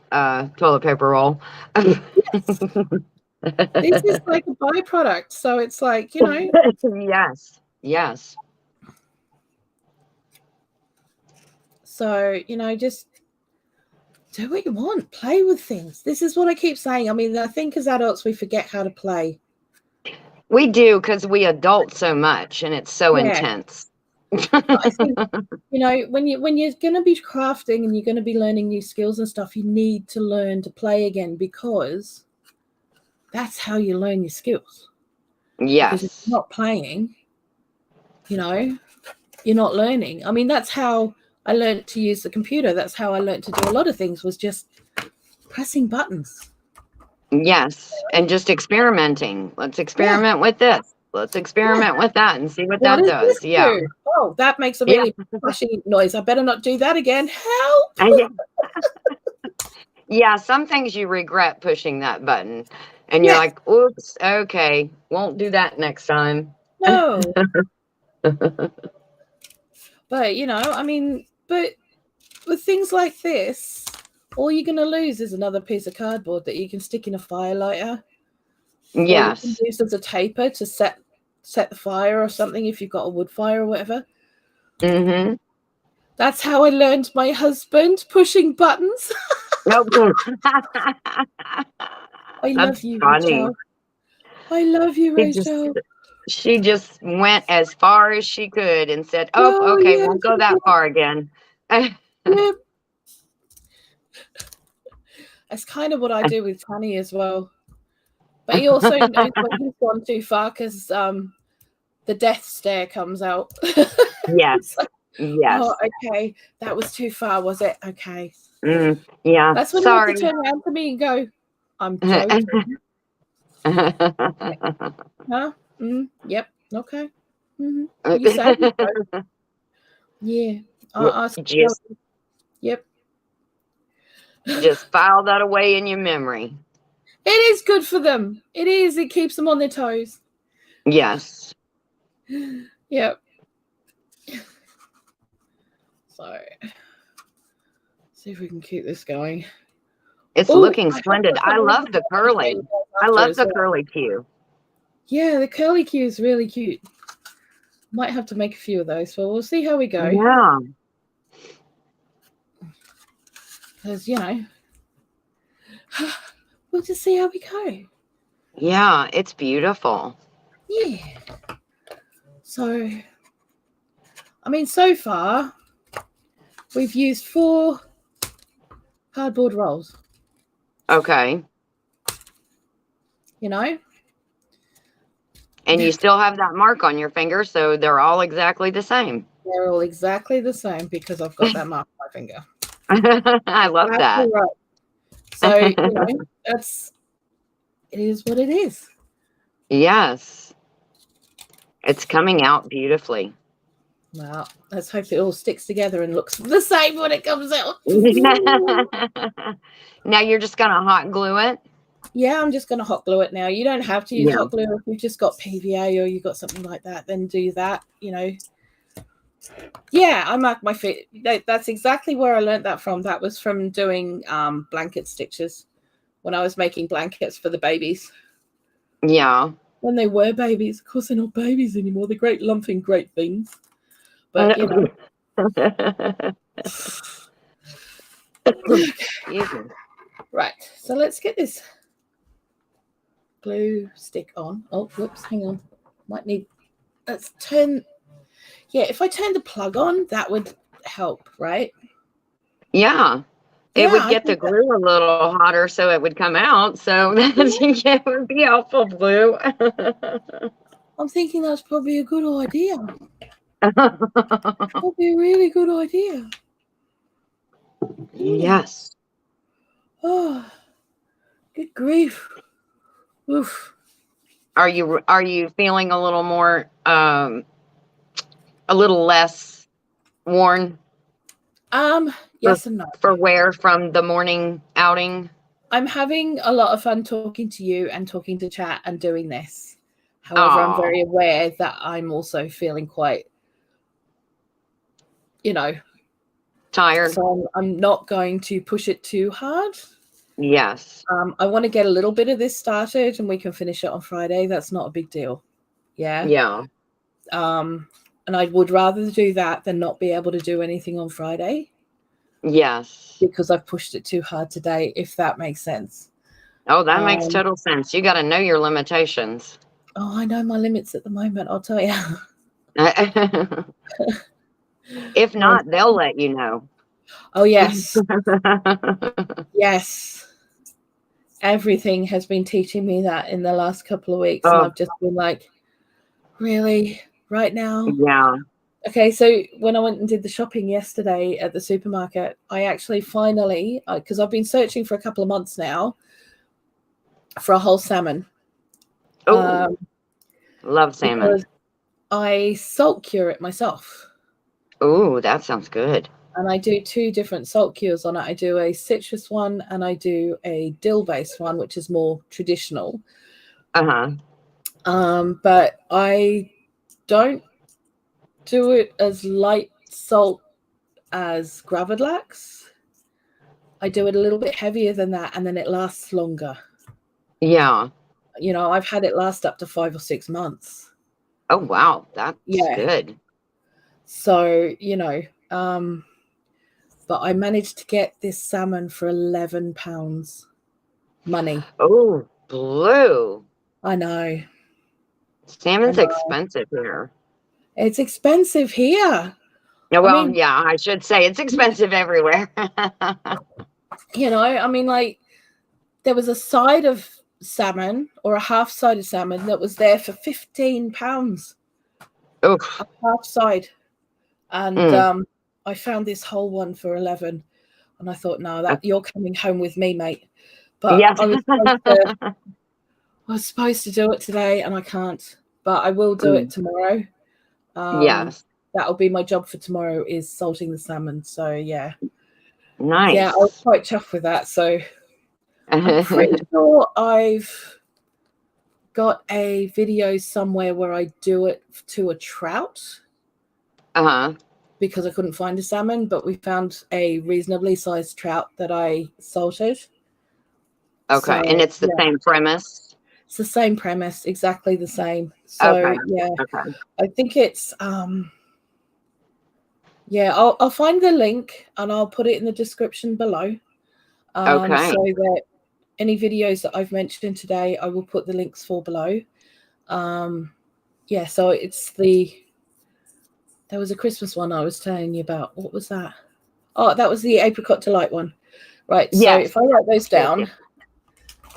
toilet paper roll. Yes. This is like a byproduct. So it's like, you know. Yes. Yes. So, you know, just do what you want. Play with things. This is what I keep saying. I mean, I think as adults, we forget how to play. We do because we adult so much and it's so Yeah. intense. I think, when you're going to be crafting and you're going to be learning new skills and stuff, you need to learn to play again, because that's how you learn your skills. Because if Yes. you're not playing, you're not learning. I mean, that's how I learned to use the computer. That's how I learned to do a lot of things, was just pressing buttons. Yes. And just experimenting. Let's experiment with this. Let's experiment with that and see what that does does. this Yeah. do? Oh, that makes a really flashy noise. I better not do that again. Help! Yeah, some things you regret pushing that button and you're like, oops, okay, won't do that next time. No. But, I mean, but with things like this, all you're going to lose is another piece of cardboard that you can stick in a firelighter. Yes. Or you can use as a taper to set the fire or something if you've got a wood fire or whatever. Mm-hmm. That's how I learned my husband, pushing buttons. I love you, funny. Rachel. I love you, Rachel. She just went as far as she could and said, Oh, okay, yeah, won't go that far again. Yeah. That's kind of what I do with Tony as well. But he also knows when he's gone too far, because the death stare comes out. Yes. Yes. Oh, okay. That was too far, was it? Okay. Yeah. That's when Sorry. you have to turn around to me and go, I'm joking. Huh? Yep. Okay. Mm-hmm. You said so. Yeah. Yep. Just file that away in your memory. It is good for them. It is. It keeps them on their toes. Yes. Yep. So, see if we can keep this going. It's looking splendid. I love the curly. I love the curly Q. Yeah, the curly Q is really cute. Might have to make a few of those, but we'll see how we go. Yeah. Because, we'll just see how we go. Yeah, it's beautiful. Yeah. So, I mean, so far, we've used 4 cardboard rolls. Okay. And you still have that mark on your finger, so they're all exactly the same. They're all exactly the same because I've got that mark on my finger. I love that. Right. So, it is what it is. Yes. It's coming out beautifully. Well, let's hope it all sticks together and looks the same when it comes out. Now you're just going to hot glue it? Yeah, I'm just going to hot glue it now. You don't have to use hot glue if you've just got PVA or you've got something like that. Then do that, Yeah, I mark my feet. That's exactly where I learned that from. That was from doing blanket stitches when I was making blankets for the babies. Yeah. When they were babies. Of course, they're not babies anymore. They're great lumping great things. But, Right, so let's get this glue stick on. Oh, whoops, hang on. Let's turn. Yeah, if I turn the plug on, that would help, right? Yeah. It would get the glue a little hotter so it would come out. So that would be helpful, Blue. I'm thinking that's probably a good idea. Probably a really good idea. Yes. Oh, good grief. Oof. Are you feeling a little more, a little less worn? Yes and no. For wear from the morning outing? I'm having a lot of fun talking to you and talking to chat and doing this. However, I'm very aware that I'm also feeling quite, tired. So I'm not going to push it too hard. Yes. I want to get a little bit of this started and we can finish it on Friday. That's not a big deal. Yeah. Yeah. And I would rather do that than not be able to do anything on Friday. Yes. Because I've pushed it too hard today, if that makes sense. Oh, that makes total sense. You got to know your limitations. Oh, I know my limits at the moment, I'll tell you. If not, they'll let you know. Oh, yes. Yes. Everything has been teaching me that in the last couple of weeks. And Oh, I've just been like, really? Right now? yeah. Okay, so when I went and did the shopping yesterday at the supermarket, I actually finally, because I've been searching for a couple of months now for a whole salmon. Oh, love salmon. Because I salt cure it myself. Oh, that sounds good. And I do 2 different salt cures on it. I do a citrus one and I do a dill-based one, which is more traditional. But I don't do it as light salt as Gravlax. I do it a little bit heavier than that, and then it lasts longer. Yeah. You know, I've had it last up to 5 or 6 months. Oh, wow. That's good. So, you know, but I managed to get this salmon for £11 money. Oh, Bloo. I know. Salmon's expensive here. It's expensive here. Well, I mean, yeah, I should say it's expensive everywhere. You know, I mean, like, there was a side of salmon or a half side of salmon that was there for £15. Oof. A half side. And I found this whole one for 11, and I thought, no, that you're coming home with me, mate. But yes. I was supposed to do it today, and I can't. But I will do it tomorrow. Yes. That'll be my job for tomorrow, is salting the salmon. So yeah. Nice. Yeah, I was quite chuffed with that. So I'm pretty sure I've got a video somewhere where I do it to a trout. Because I couldn't find a salmon, but we found a reasonably sized trout that I salted. Okay, so, and it's the same premise? It's the same premise, exactly the same. So, I think it's, I'll find the link and I'll put it in the description below. So that any videos that I've mentioned today, I will put the links for below. So it's there was a Christmas one I was telling you about. What was that? Oh, that was the Apricot Delight one. Right. So if I write those down,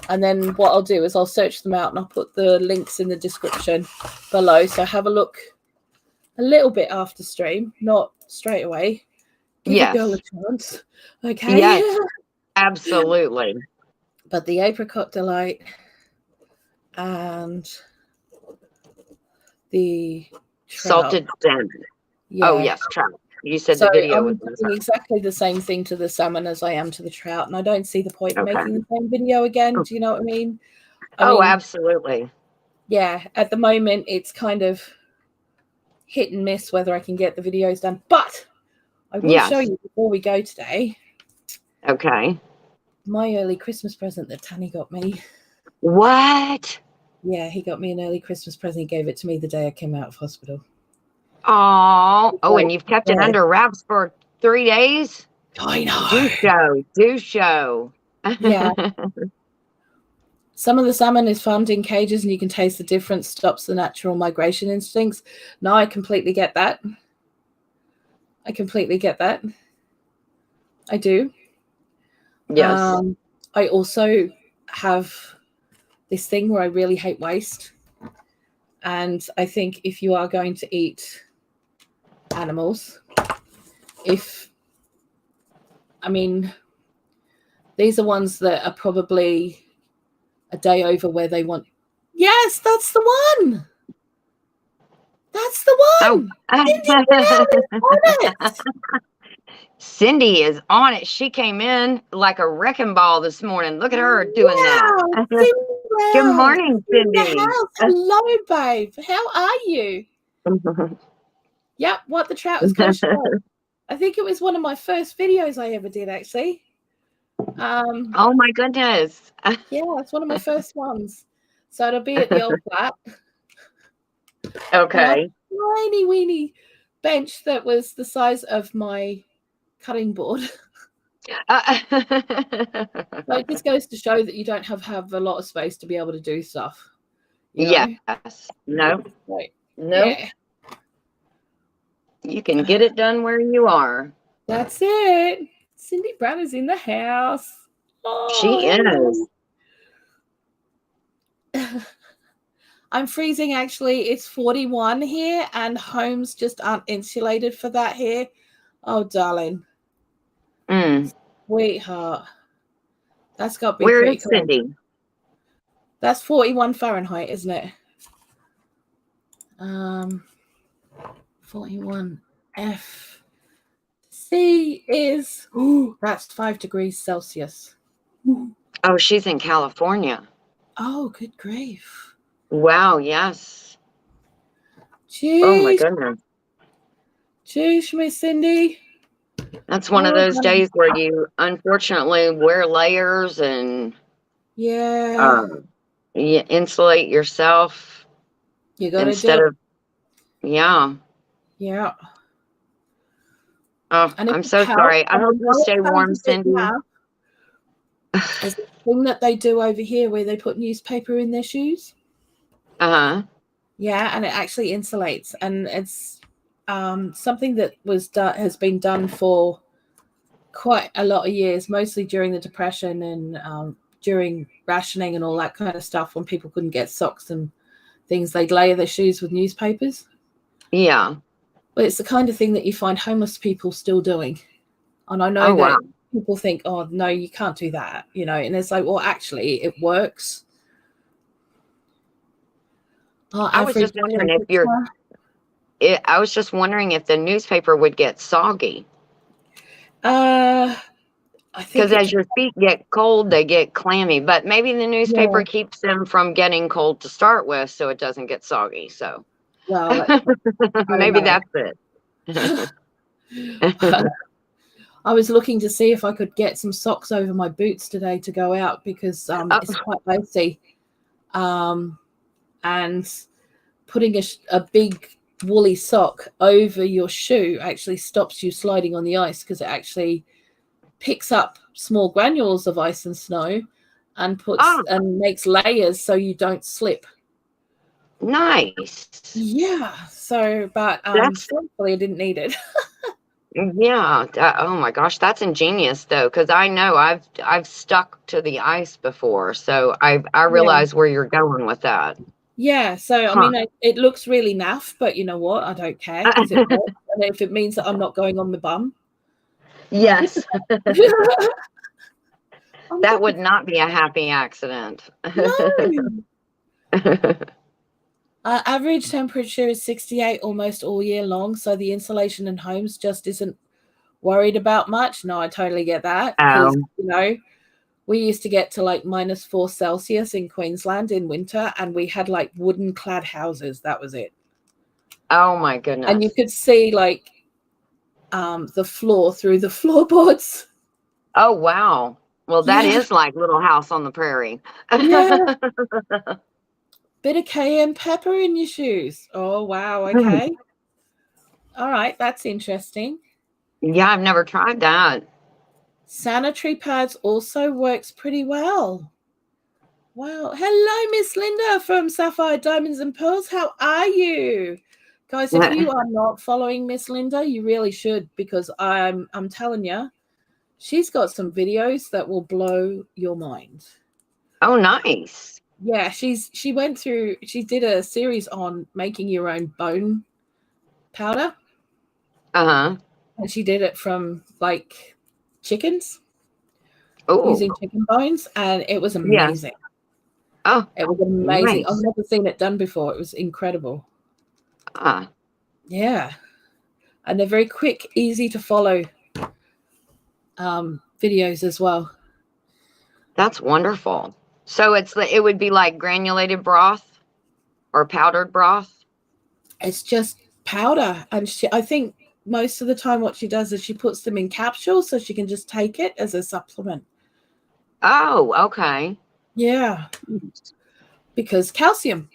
and then what I'll do is I'll search them out and I'll put the links in the description below. So have a look a little bit after stream, not straight away. Give a girl a chance. Okay. Yes, absolutely. But the Apricot Delight and the trout. Salted salmon. Yeah. Oh, yes, trout. You said the video was doing exactly the same thing to the salmon as I am to the trout, and I don't see the point in making the same video again. Do you know what I mean? I mean, absolutely. Yeah, at the moment it's kind of hit and miss whether I can get the videos done, but I will show you before we go today. Okay. My early Christmas present that Tanny got me. What? Yeah, he got me an early Christmas present. He gave it to me the day I came out of hospital. Oh, and you've kept it under wraps for 3 days? I know. Do show. Yeah. Some of the salmon is farmed in cages and you can taste the difference, stops the natural migration instincts. No, I completely get that. I do. Yes. I also have this thing where I really hate waste. And I think if you are going to eat animals, these are ones that are probably a day over where they want. Yes, that's the one. That's the one. Cindy is on it. She came in like a wrecking ball this morning. Look at her doing that. Good morning, Cindy. Hello, babe. How are you? Yep, what the trout was going to show. I think it was one of my first videos I ever did, actually. Oh my goodness. Yeah, it's one of my first ones. So it'll be at the old flat. Okay. Tiny weeny bench that was the size of my cutting board. So it just goes to show that you don't have a lot of space to be able to do stuff. You know? Yes. No. Like, No. yeah, You can get it done where you are. that's it. Cindy Brown is in the house. She is. I'm freezing actually. It's 41 here, and homes just aren't insulated for that here. Oh, darling. Sweetheart. That's got to be Where pretty is cool. Cindy? That's 41 Fahrenheit, isn't it? 41 F. C is, that's 5 degrees Celsius. Oh, she's in California. Oh, good grief. Wow, yes. Jeez. Oh my goodness. Jeez, Miss Cindy. That's one of those days where you unfortunately wear layers and you insulate yourself. You gotta instead do of yeah. Yeah. Oh, I'm so sorry. I hope you stay warm, Cindy. There's a thing that they do over here where they put newspaper in their shoes. Uh-huh. Yeah, and it actually insulates, and it's something that has been done for quite a lot of years, mostly during the Depression and during rationing and all that kind of stuff. When people couldn't get socks and things, they'd layer their shoes with newspapers. Yeah. But it's the kind of thing that you find homeless people still doing. And I know that people think, oh, no, you can't do that, you know. And it's like, well, actually, it works. I was just wondering if the newspaper would get soggy. I think because as your feet get cold, they get clammy. But maybe the newspaper keeps them from getting cold to start with, so it doesn't get soggy. So, well, maybe that's it. I was looking to see if I could get some socks over my boots today to go out because it's quite icy. And putting a big woolly sock over your shoe actually stops you sliding on the ice because it actually picks up small granules of ice and snow and and makes layers so you don't slip. Nice. Yeah. So, but thankfully I didn't need it. Yeah. Oh my gosh, that's ingenious though, because I know I've stuck to the ice before, so I realize where you're going with that. Yeah. So I mean, it looks really naff, but you know what? I don't care because it works, and if it means that I'm not going on the bum. Yes. That would not be a happy accident. No. Average temperature is 68 almost all year long, so the insulation in homes just isn't worried about much. No, I totally get that because you know we used to get to like -4 Celsius in Queensland in winter, and we had like wooden clad houses. That was it. Oh my goodness! And you could see like the floor through the floorboards. Oh wow! Well, that is like Little House on the Prairie. Yeah. Bit of cayenne pepper in your shoes. Oh, wow. Okay. All right. That's interesting. Yeah, I've never tried that. Sanitary pads also works pretty well. Wow. Hello, Miss Linda from Sapphire Diamonds and Pearls. How are you? Guys, if you are not following Miss Linda, you really should, because I'm telling you, she's got some videos that will blow your mind. Oh, nice. Yeah, she did a series on making your own bone powder. Uh-huh. And she did it from like chickens. Oh. Using chicken bones, and it was amazing. Yeah. Oh. It was amazing. Nice. I've never seen it done before. It was incredible. Yeah. And they're very quick, easy to follow videos as well. That's wonderful. So it would be like granulated broth or powdered broth? It's just powder. And I think most of the time what she does is she puts them in capsules so she can just take it as a supplement. Oh, okay. Yeah. Because calcium.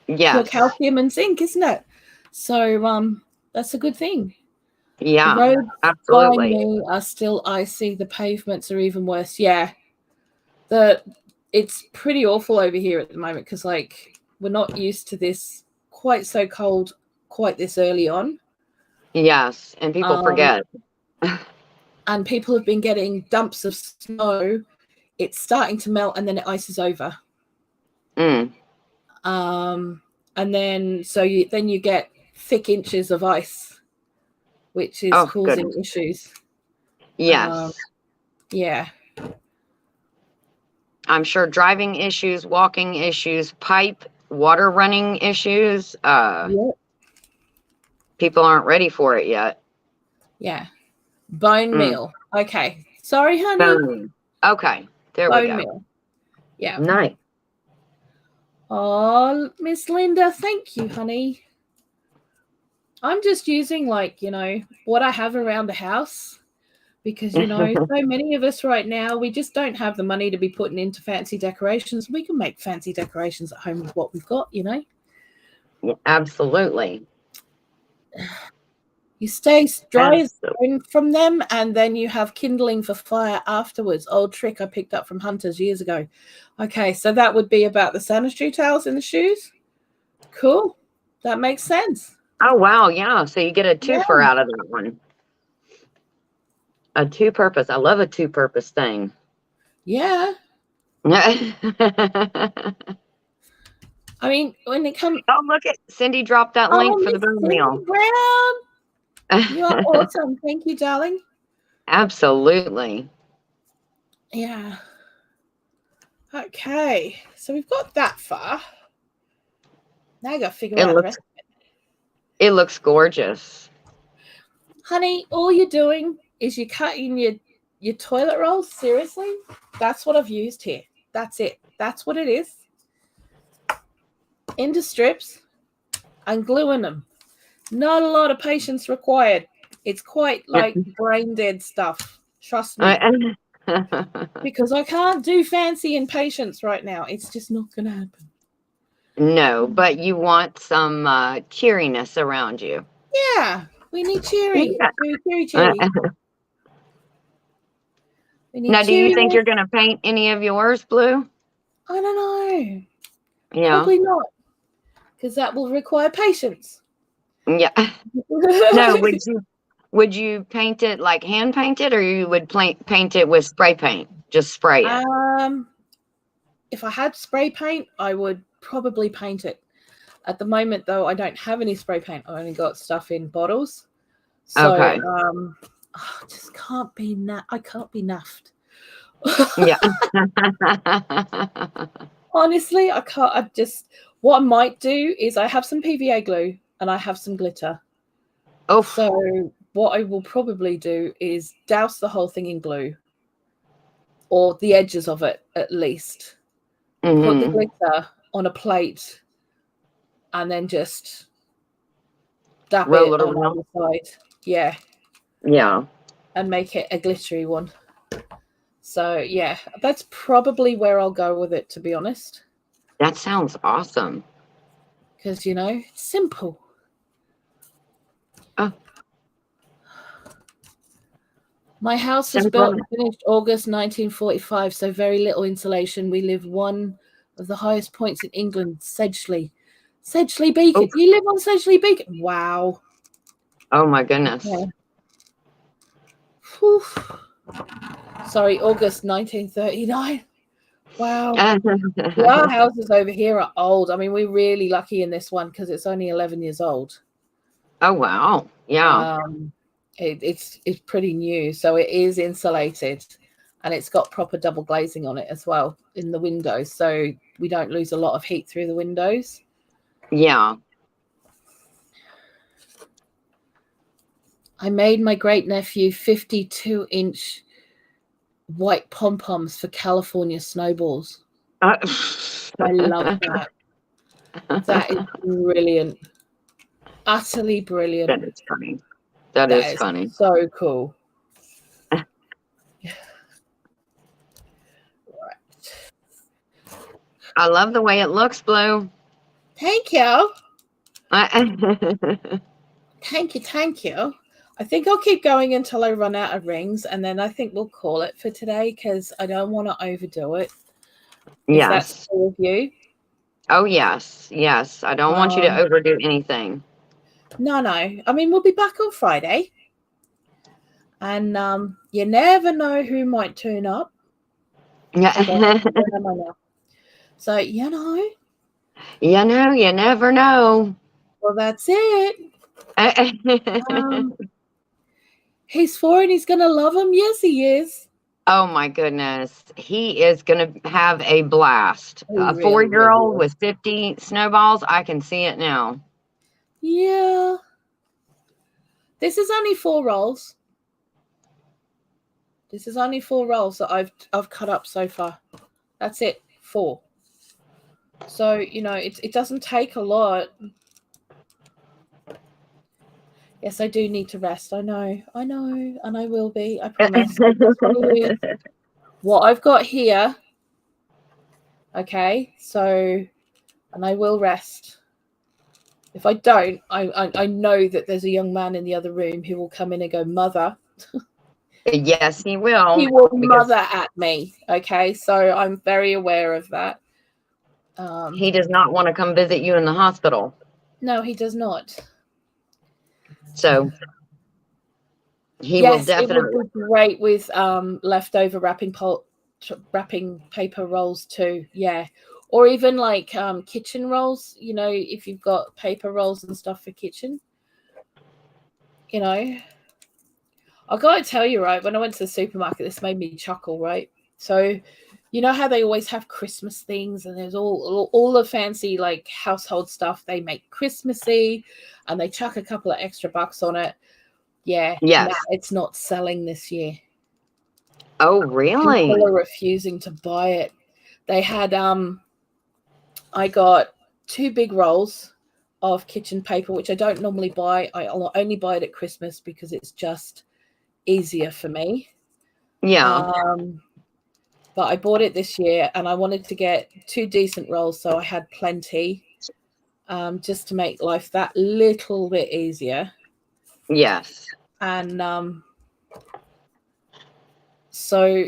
Yes. Pure calcium and zinc, isn't it? So that's a good thing. Yeah, the roads absolutely. by me are still icy. The pavements are even worse. Yeah. It's pretty awful over here at the moment because like we're not used to this quite so cold quite this early on. Yes, and people forget. And people have been getting dumps of snow. It's starting to melt and then it ices over. Mm. And then you get thick inches of ice, which is causing issues. Yes. Yeah. I'm sure driving issues, walking issues, water running issues. Yep. People aren't ready for it yet. Yeah. Bone meal. Okay. Sorry, honey. Bone. Okay. There we go. Bone meal. Yeah. Nice. Oh, Miss Linda, thank you, honey. I'm just using what I have around the house because, so many of us right now, we just don't have the money to be putting into fancy decorations. We can make fancy decorations at home with what we've got, Yeah, absolutely. You stay dry as from them, and then you have kindling for fire afterwards. Old trick I picked up from hunters years ago. Okay, so that would be about the sanitary towels in the shoes. Cool. That makes sense. Oh, wow. Yeah. So you get a twofer out of that one. A two-purpose. I love a two-purpose thing. Yeah. I mean, when it comes... Oh, look at Cindy dropped that link for the bone meal. Brown. You are awesome. Thank you, darling. Absolutely. Yeah. Okay. So we've got that far. Now I got to figure out the rest of it. It looks gorgeous. Honey, all you're doing is you're cutting your toilet rolls. Seriously? That's what I've used here. That's it. That's what it is. Into strips and gluing them. Not a lot of patience required. It's quite like brain dead stuff. Trust me. Because I can't do fancy impatience right now. It's just not going to happen. No, but you want some cheeriness around you. Yeah, we need cheery. Cheery. Now, do you think you're going to paint any of yours blue? I don't know. Yeah. Probably not. Because that will require patience. Yeah. No, would you paint it like hand paint it, or you would paint it with spray paint? Just spray it. If I had spray paint, I would probably paint it. At the moment, though, I don't have any spray paint. I only got stuff in bottles. So, okay. I just can't be I can't be naffed. Yeah. Honestly, I can't. What I might do is I have some PVA glue and I have some glitter. Oh. So what I will probably do is douse the whole thing in glue, or the edges of it at least. Mm-hmm. Put the glitter on a plate, and then just dab it on the side. Yeah. Yeah. And make it a glittery one. So yeah, that's probably where I'll go with it, to be honest. That sounds awesome. Because, it's simple. Oh. My house was built and finished August 1945, so very little insulation. We live one of the highest points in England, Sedgley Beacon. Oh. You live on Sedgley Beacon? Wow. Oh, my goodness. Okay. Sorry, August 1939. Wow. Our houses over here are old. I mean, we're really lucky in this one because it's only 11 years old. Oh, wow. Yeah. It's pretty new. So it is insulated, and it's got proper double glazing on it as well in the windows. So we don't lose a lot of heat through the windows. Yeah. I made my great nephew 52-inch white pom-poms for California snowballs. I love that. That is brilliant. Utterly brilliant. That is funny. That is funny. So cool. Right. I love the way it looks, Blue. Thank you. Thank you. I think I'll keep going until I run out of rings, and then I think we'll call it for today because I don't want to overdo it. Yes. That's cool with you? Oh, yes. Yes. I don't want you to overdo anything. No. I mean, we'll be back on Friday. And you never know who might turn up. Yeah. So, you know. You know, you never know. Well, that's it. He's 4 and he's going to love him. Yes, he is. Oh, my goodness. He is going to have a blast. He A really, 4-year-old really with 50 snowballs. I can see it now. Yeah. This is only 4 rolls. This is only 4 rolls that I've cut up so far. That's it. 4. So, you know, it doesn't take a lot. Yes, I do need to rest. I know, and I will be. I promise. What I've got here. Okay, so, and I will rest. If I don't, I know that there's a young man in the other room who will come in and go, "Mother." Yes, he will. He will mother at me. Okay, so I'm very aware of that. He does not want to come visit you in the hospital. No, he does not. So he will definitely. It would be great with leftover wrapping paper rolls too. Yeah, or even like kitchen rolls. You know, if you've got paper rolls and stuff for kitchen. You know, I gotta tell you, right? When I went to the supermarket, this made me chuckle, right? So, you know how they always have Christmas things, and there's all the fancy like household stuff they make Christmassy, and they chuck a couple of extra bucks on it. Yeah, yes. no, it's not selling this year. Oh, really? People are refusing to buy it. They had I got 2 big rolls of kitchen paper, which I don't normally buy. I'll only buy it at Christmas because it's just easier for me. Yeah. But I bought it this year and I wanted to get 2 decent rolls, so I had plenty, just to make life that little bit easier. Yes. And so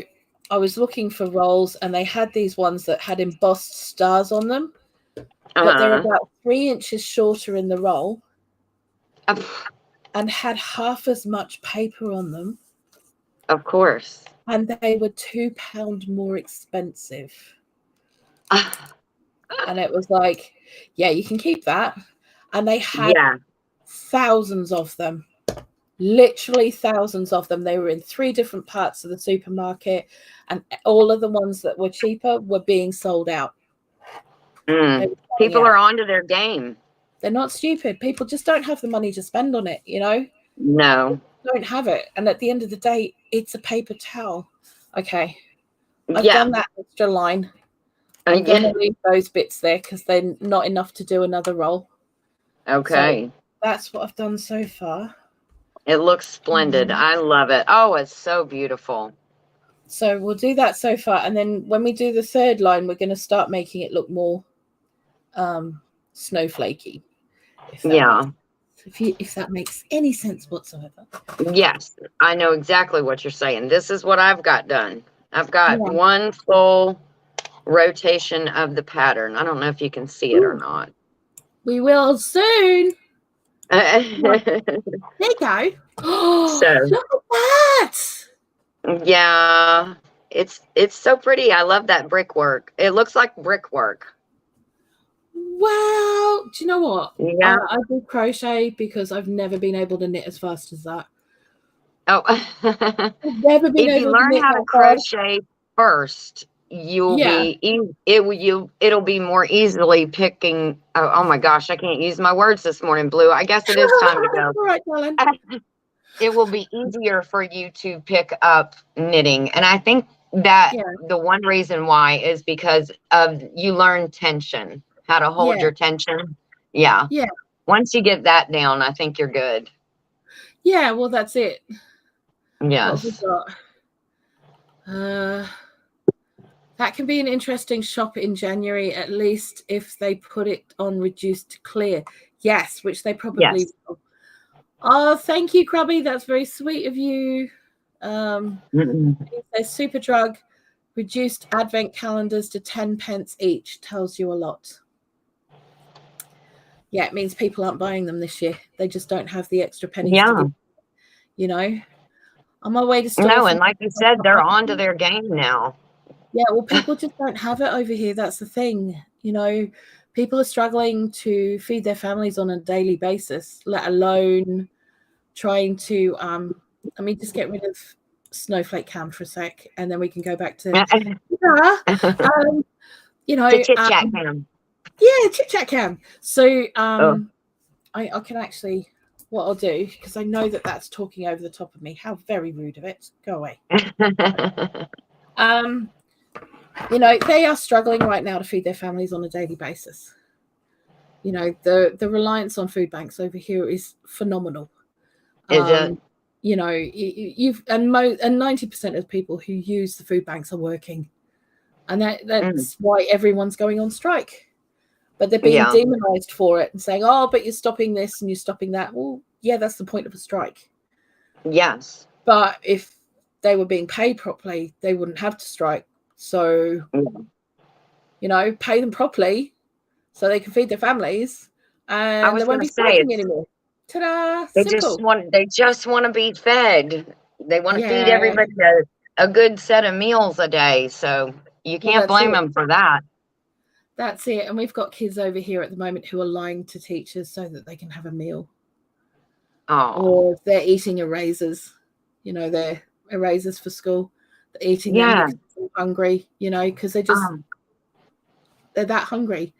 I was looking for rolls, and they had these ones that had embossed stars on them, but they're about 3 inches shorter in the roll and had half as much paper on them. Of course. And they were £2 more expensive. And it was like, yeah, you can keep that. And they had thousands of them. Literally thousands of them. They were in 3 different parts of the supermarket, and all of the ones that were cheaper were being sold out. People are onto their game. They're not stupid. People just don't have the money to spend on it, you know? No. They don't have it. And at the end of the day, it's a paper towel. Okay. I've done that extra line. I'm going to leave those bits there because they're not enough to do another roll. Okay. So that's what I've done so far. It looks splendid. I love it. Oh, it's so beautiful. So we'll do that so far. And then when we do the 3rd line, we're going to start making it look more snowflakey. If that makes any sense whatsoever. Yes, I know exactly what you're saying. This is what I've got done. I've got 1 full rotation of the pattern. I don't know if you can see it or not. We will soon. There you go. So, look at that. Yeah, it's so pretty. I love that brickwork. It looks like brickwork. Wow. Do you know what? Yeah. I do crochet because I've never been able to knit as fast as that. Oh. I've never been if able you learn to knit how to crochet first, you'll it'll be more easily picking. Oh my gosh, I can't use my words this morning, Blue. I guess it is time to go. All right, darling. It will be easier for you to pick up knitting. And I think that the one reason why is because of you learn tension, how to hold your tension. Yeah. Once you get that down, I think you're good. Yeah, well, that's it. Yes. That can be an interesting shop in January, at least if they put it on reduced to clear. Yes, which they probably will. Oh, thank you, Crubby. That's very sweet of you. It says Super Drug reduced advent calendars to 10 pence each. Tells you a lot. Yeah, it means people aren't buying them this year. They just don't have the extra pennies to Yeah. give. You know, on my way to store. No, and like you said, they're on to their game now. Yeah, well, people just don't have it over here. That's the thing. You know, people are struggling to feed their families on a daily basis, let alone trying to let me just get rid of snowflake cam for a sec, and then we can go back to you know, The chit chat cam. yeah, chit chat cam. So Oh. I can actually, what I'll do, because I know that that's talking over the top of me. How very rude of it. Go away. You know, they are struggling right now to feed their families on a daily basis. You know, the reliance on food banks over here is phenomenal. Is it? You know, you've and 90% of people who use the food banks are working, and that's why everyone's going on strike. But they're being demonized for it and saying, "Oh, but you're stopping this and you're stopping that." Well, yeah, that's the point of a strike. Yes. But if they were being paid properly, they wouldn't have to strike. So, you know, pay them properly so they can feed their families, and they won't be striking anymore. Ta-da! They Simple. just want to be fed. They want to feed Yeah. everybody a good set of meals a day. So you can't blame them for that. That's it. And we've got kids over here at the moment who are lying to teachers so that they can have a meal. Oh. Or they're eating erasers. You know, they're erasers for school. They're eating them because they're hungry, you know, because they're just they're that hungry,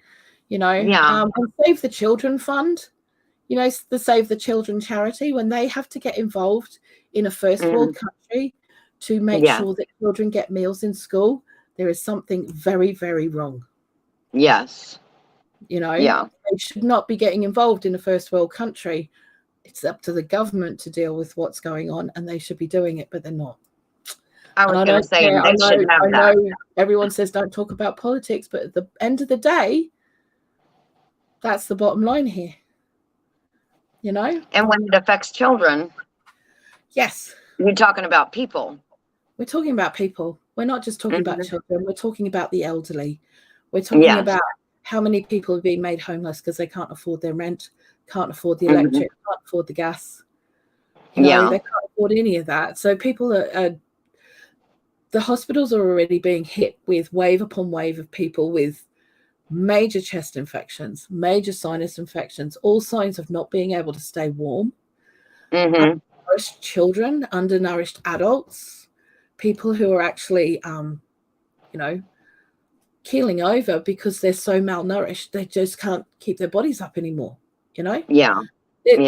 you know. And Save the Children Fund, you know, the Save the Children charity, when they have to get involved in a first world country to make sure that children get meals in school, there is something very, very wrong. Yes. You know, they should not be getting involved in a first world country. It's up to the government to deal with what's going on, and they should be doing it, but they're not. I was going to say, they should have that. I know everyone says don't talk about politics, but at the end of the day, that's the bottom line here. You know? And when it affects children. Yes. You're talking about people. We're talking about people. We're not just talking about children. We're talking about the elderly. We're talking about how many people have been made homeless because they can't afford their rent, can't afford the electric, can't afford the gas. You know, they can't afford any of that. So people the hospitals are already being hit with wave upon wave of people with major chest infections, major sinus infections, all signs of not being able to stay warm. Undernourished children, undernourished adults, people who are actually, you know, keeling over because they're so malnourished, they just can't keep their bodies up anymore, you know? This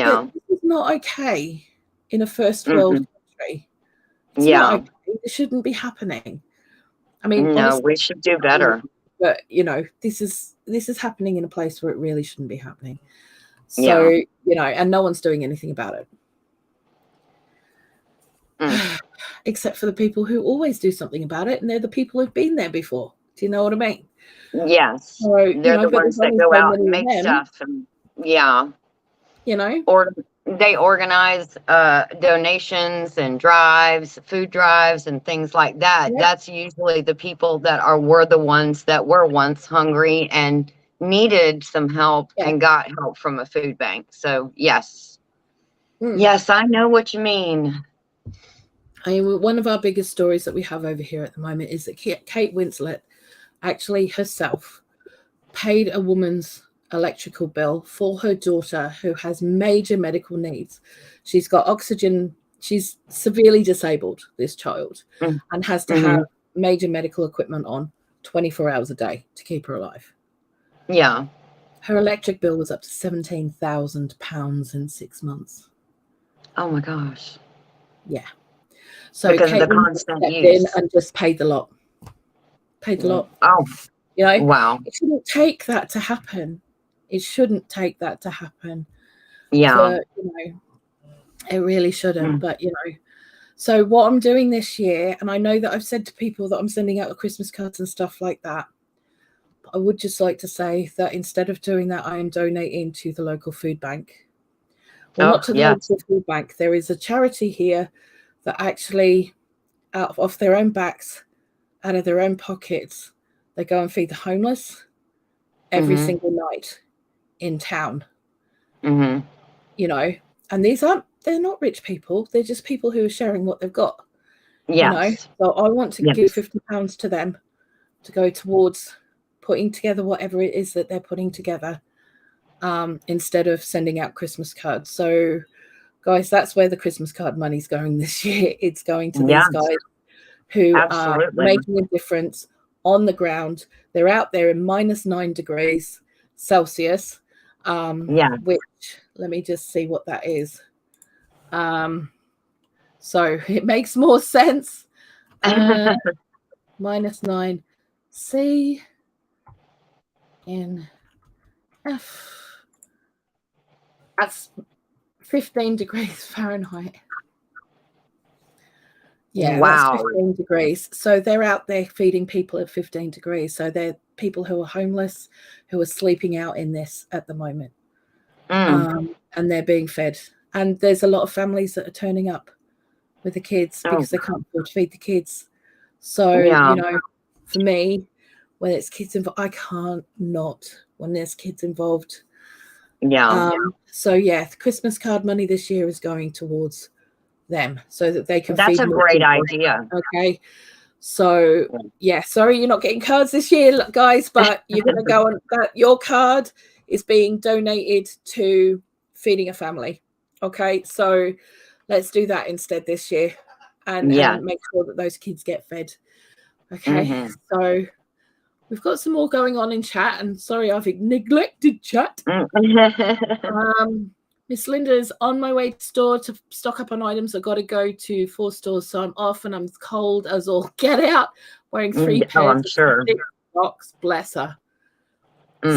is not okay in a first world country. It's not okay. It shouldn't be happening. I mean, no, honestly, we should do better. But you know, this is happening in a place where it really shouldn't be happening. So, you know, and no one's doing anything about it. Except for the people who always do something about it, and they're the people who've been there before. Do you know what I mean? Yes. So, they're the ones that go out and make stuff. And, you know, or they organize donations and drives, food drives and things like that. That's usually the people that were the ones that were once hungry and needed some help and got help from a food bank. So yes. Yes, I know what you mean. I mean, one of our biggest stories that we have over here at the moment is that Kate Winslet actually herself paid a woman's electrical bill for her daughter who has major medical needs. She's got oxygen. She's severely disabled, this child, and has to have major medical equipment on 24 hours a day to keep her alive. Yeah. Her electric bill was up to £17,000 in 6 months. Oh my gosh. Yeah. So because Kate of the constant stepped use. in and just paid the lot. Paid the lot. Oh. You know? Wow. It shouldn't take that to happen. It shouldn't take that to happen. Yeah. You know, it really shouldn't. But, you know, so what I'm doing this year, and I know that I've said to people that I'm sending out the Christmas cards and stuff like that, I would just like to say that instead of doing that, I am donating to the local food bank. Well, not to the local food bank. There is a charity here that actually, off their own backs, out of their own pockets, they go and feed the homeless every single night in town Mm-hmm. You know, and they're not rich people. They're just people who are sharing what they've got. Yes. You know, so I want to give £50 to them to go towards putting together whatever it is that they're putting together, instead of sending out Christmas cards. So, guys, that's where the Christmas card money's going this year. It's going to these guys who are making a difference on the ground. They're out there in -9 degrees Celsius, which, let me just see what that is. So it makes more sense. -9 C in F. That's 15 degrees Fahrenheit. Yeah, wow. That's 15 degrees. So they're out there feeding people at 15 degrees. So they're people who are homeless, who are sleeping out in this at the moment. And they're being fed. And there's a lot of families that are turning up with the kids because they can't afford to feed the kids. So, you know, for me, when it's kids involved, I can't not when there's kids involved. So the Christmas card money this year is going towards them so that they can That's feed a more great people. idea. Okay. So sorry you're not getting cards this year, guys, but you're going to go on that. Your card is being donated to feeding a family. Okay. So let's do that instead this year and make sure that those kids get fed. Okay. So we've got some more going on in chat, and sorry I've neglected chat. Miss Linda's on my way to store to stock up on items. I've got to go to 4 stores, so I'm off and I'm cold as all get out, wearing 3 pairs of socks. Bless her.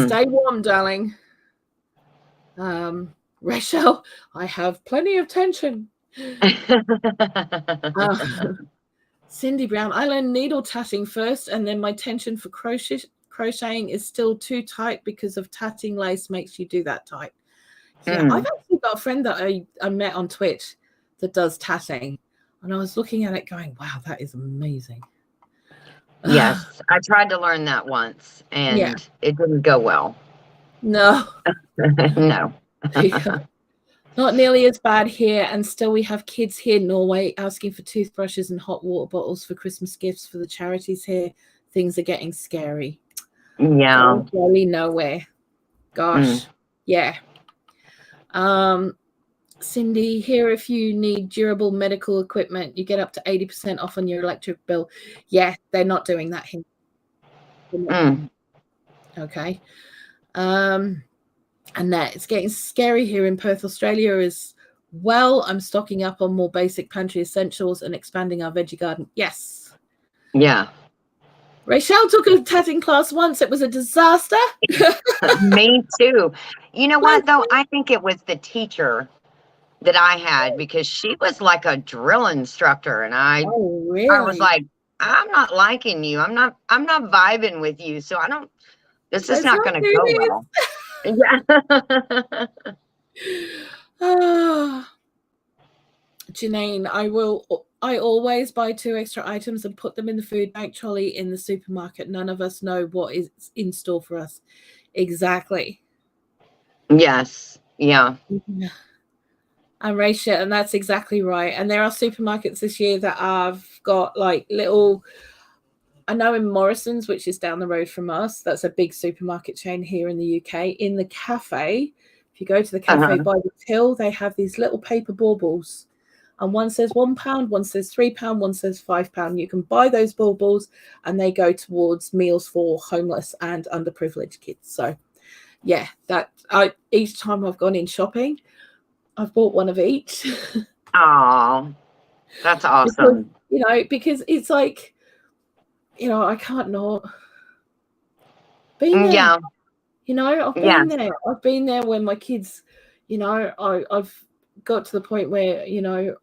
Stay warm, darling. Rachel, I have plenty of tension. Cindy Brown, I learned needle tatting first, and then my tension for crocheting is still too tight because of tatting lace makes you do that tight. Yeah, I've actually got a friend that I met on Twitch that does tatting, and I was looking at it going, wow, that is amazing. Yes, I tried to learn that once, and it didn't go well. No. No. Not nearly as bad here, and still we have kids here in Norway asking for toothbrushes and hot water bottles for Christmas gifts for the charities here. Things are getting scary. Yeah. Really nowhere. Gosh. Yeah. Cindy, here if you need durable medical equipment, you get up to 80% off on your electric bill. Yeah, they're not doing that here. Okay. And that it's getting scary here in Perth, Australia as well. I'm stocking up on more basic pantry essentials and expanding our veggie garden. Yes. Yeah. Rachel took a tatting class once. It was a disaster. Me too. You know what, though? I think it was the teacher that I had, because she was like a drill instructor, and I was like, I'm not liking you. I'm not vibing with you. So this is not going to go well. Yeah. Janine, I always buy 2 extra items and put them in the food bank trolley in the supermarket. None of us know what is in store for us. Exactly. Yes. Yeah. And Rachel, and that's exactly right. And there are supermarkets this year that have got like little, I know in Morrison's, which is down the road from us, that's a big supermarket chain here in the UK. In the cafe, if you go to the cafe by the till, they have these little paper baubles. And one says £1, one says £3, one says £5. You can buy those baubles, and they go towards meals for homeless and underprivileged kids. So, yeah, each time I've gone in shopping, I've bought one of each. Oh, that's awesome. Because it's like, I can't not be there. Yeah. I've been there. I've been there when my kids, I've got to the point where,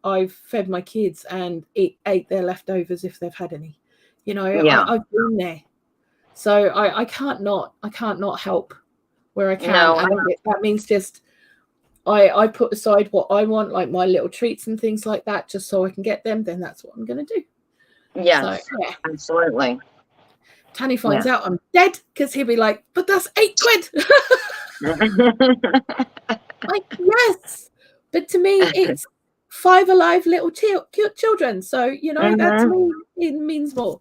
I've fed my kids and ate their leftovers if they've had any. I've been there. So I can't not help where I can. No, and that means just I put aside what I want, like my little treats and things like that, just so I can get them. Then that's what I'm going to do. Yes, so, absolutely. Tanny finds out I'm dead because he'll be like, but that's £8. Like, yes, but to me, it's 5 alive little cute children. So, you know, that to me, it means more.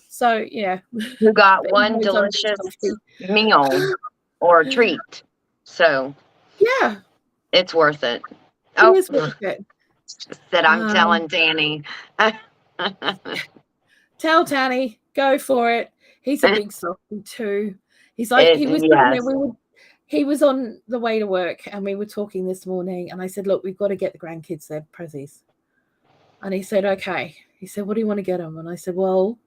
So, yeah. You got But one anyways, I'm delicious just meal or treat. So yeah, it's worth it. it Oh, is worth it. said I'm Um, telling Danny. Tell Tanny, go for it. He's a big softie too. He's like, he was sitting there, Yes. he was on the way to work and we were talking this morning and I said, look, we've got to get the grandkids their prezzies. And he said, okay. He said, what do you want to get them? And I said, well,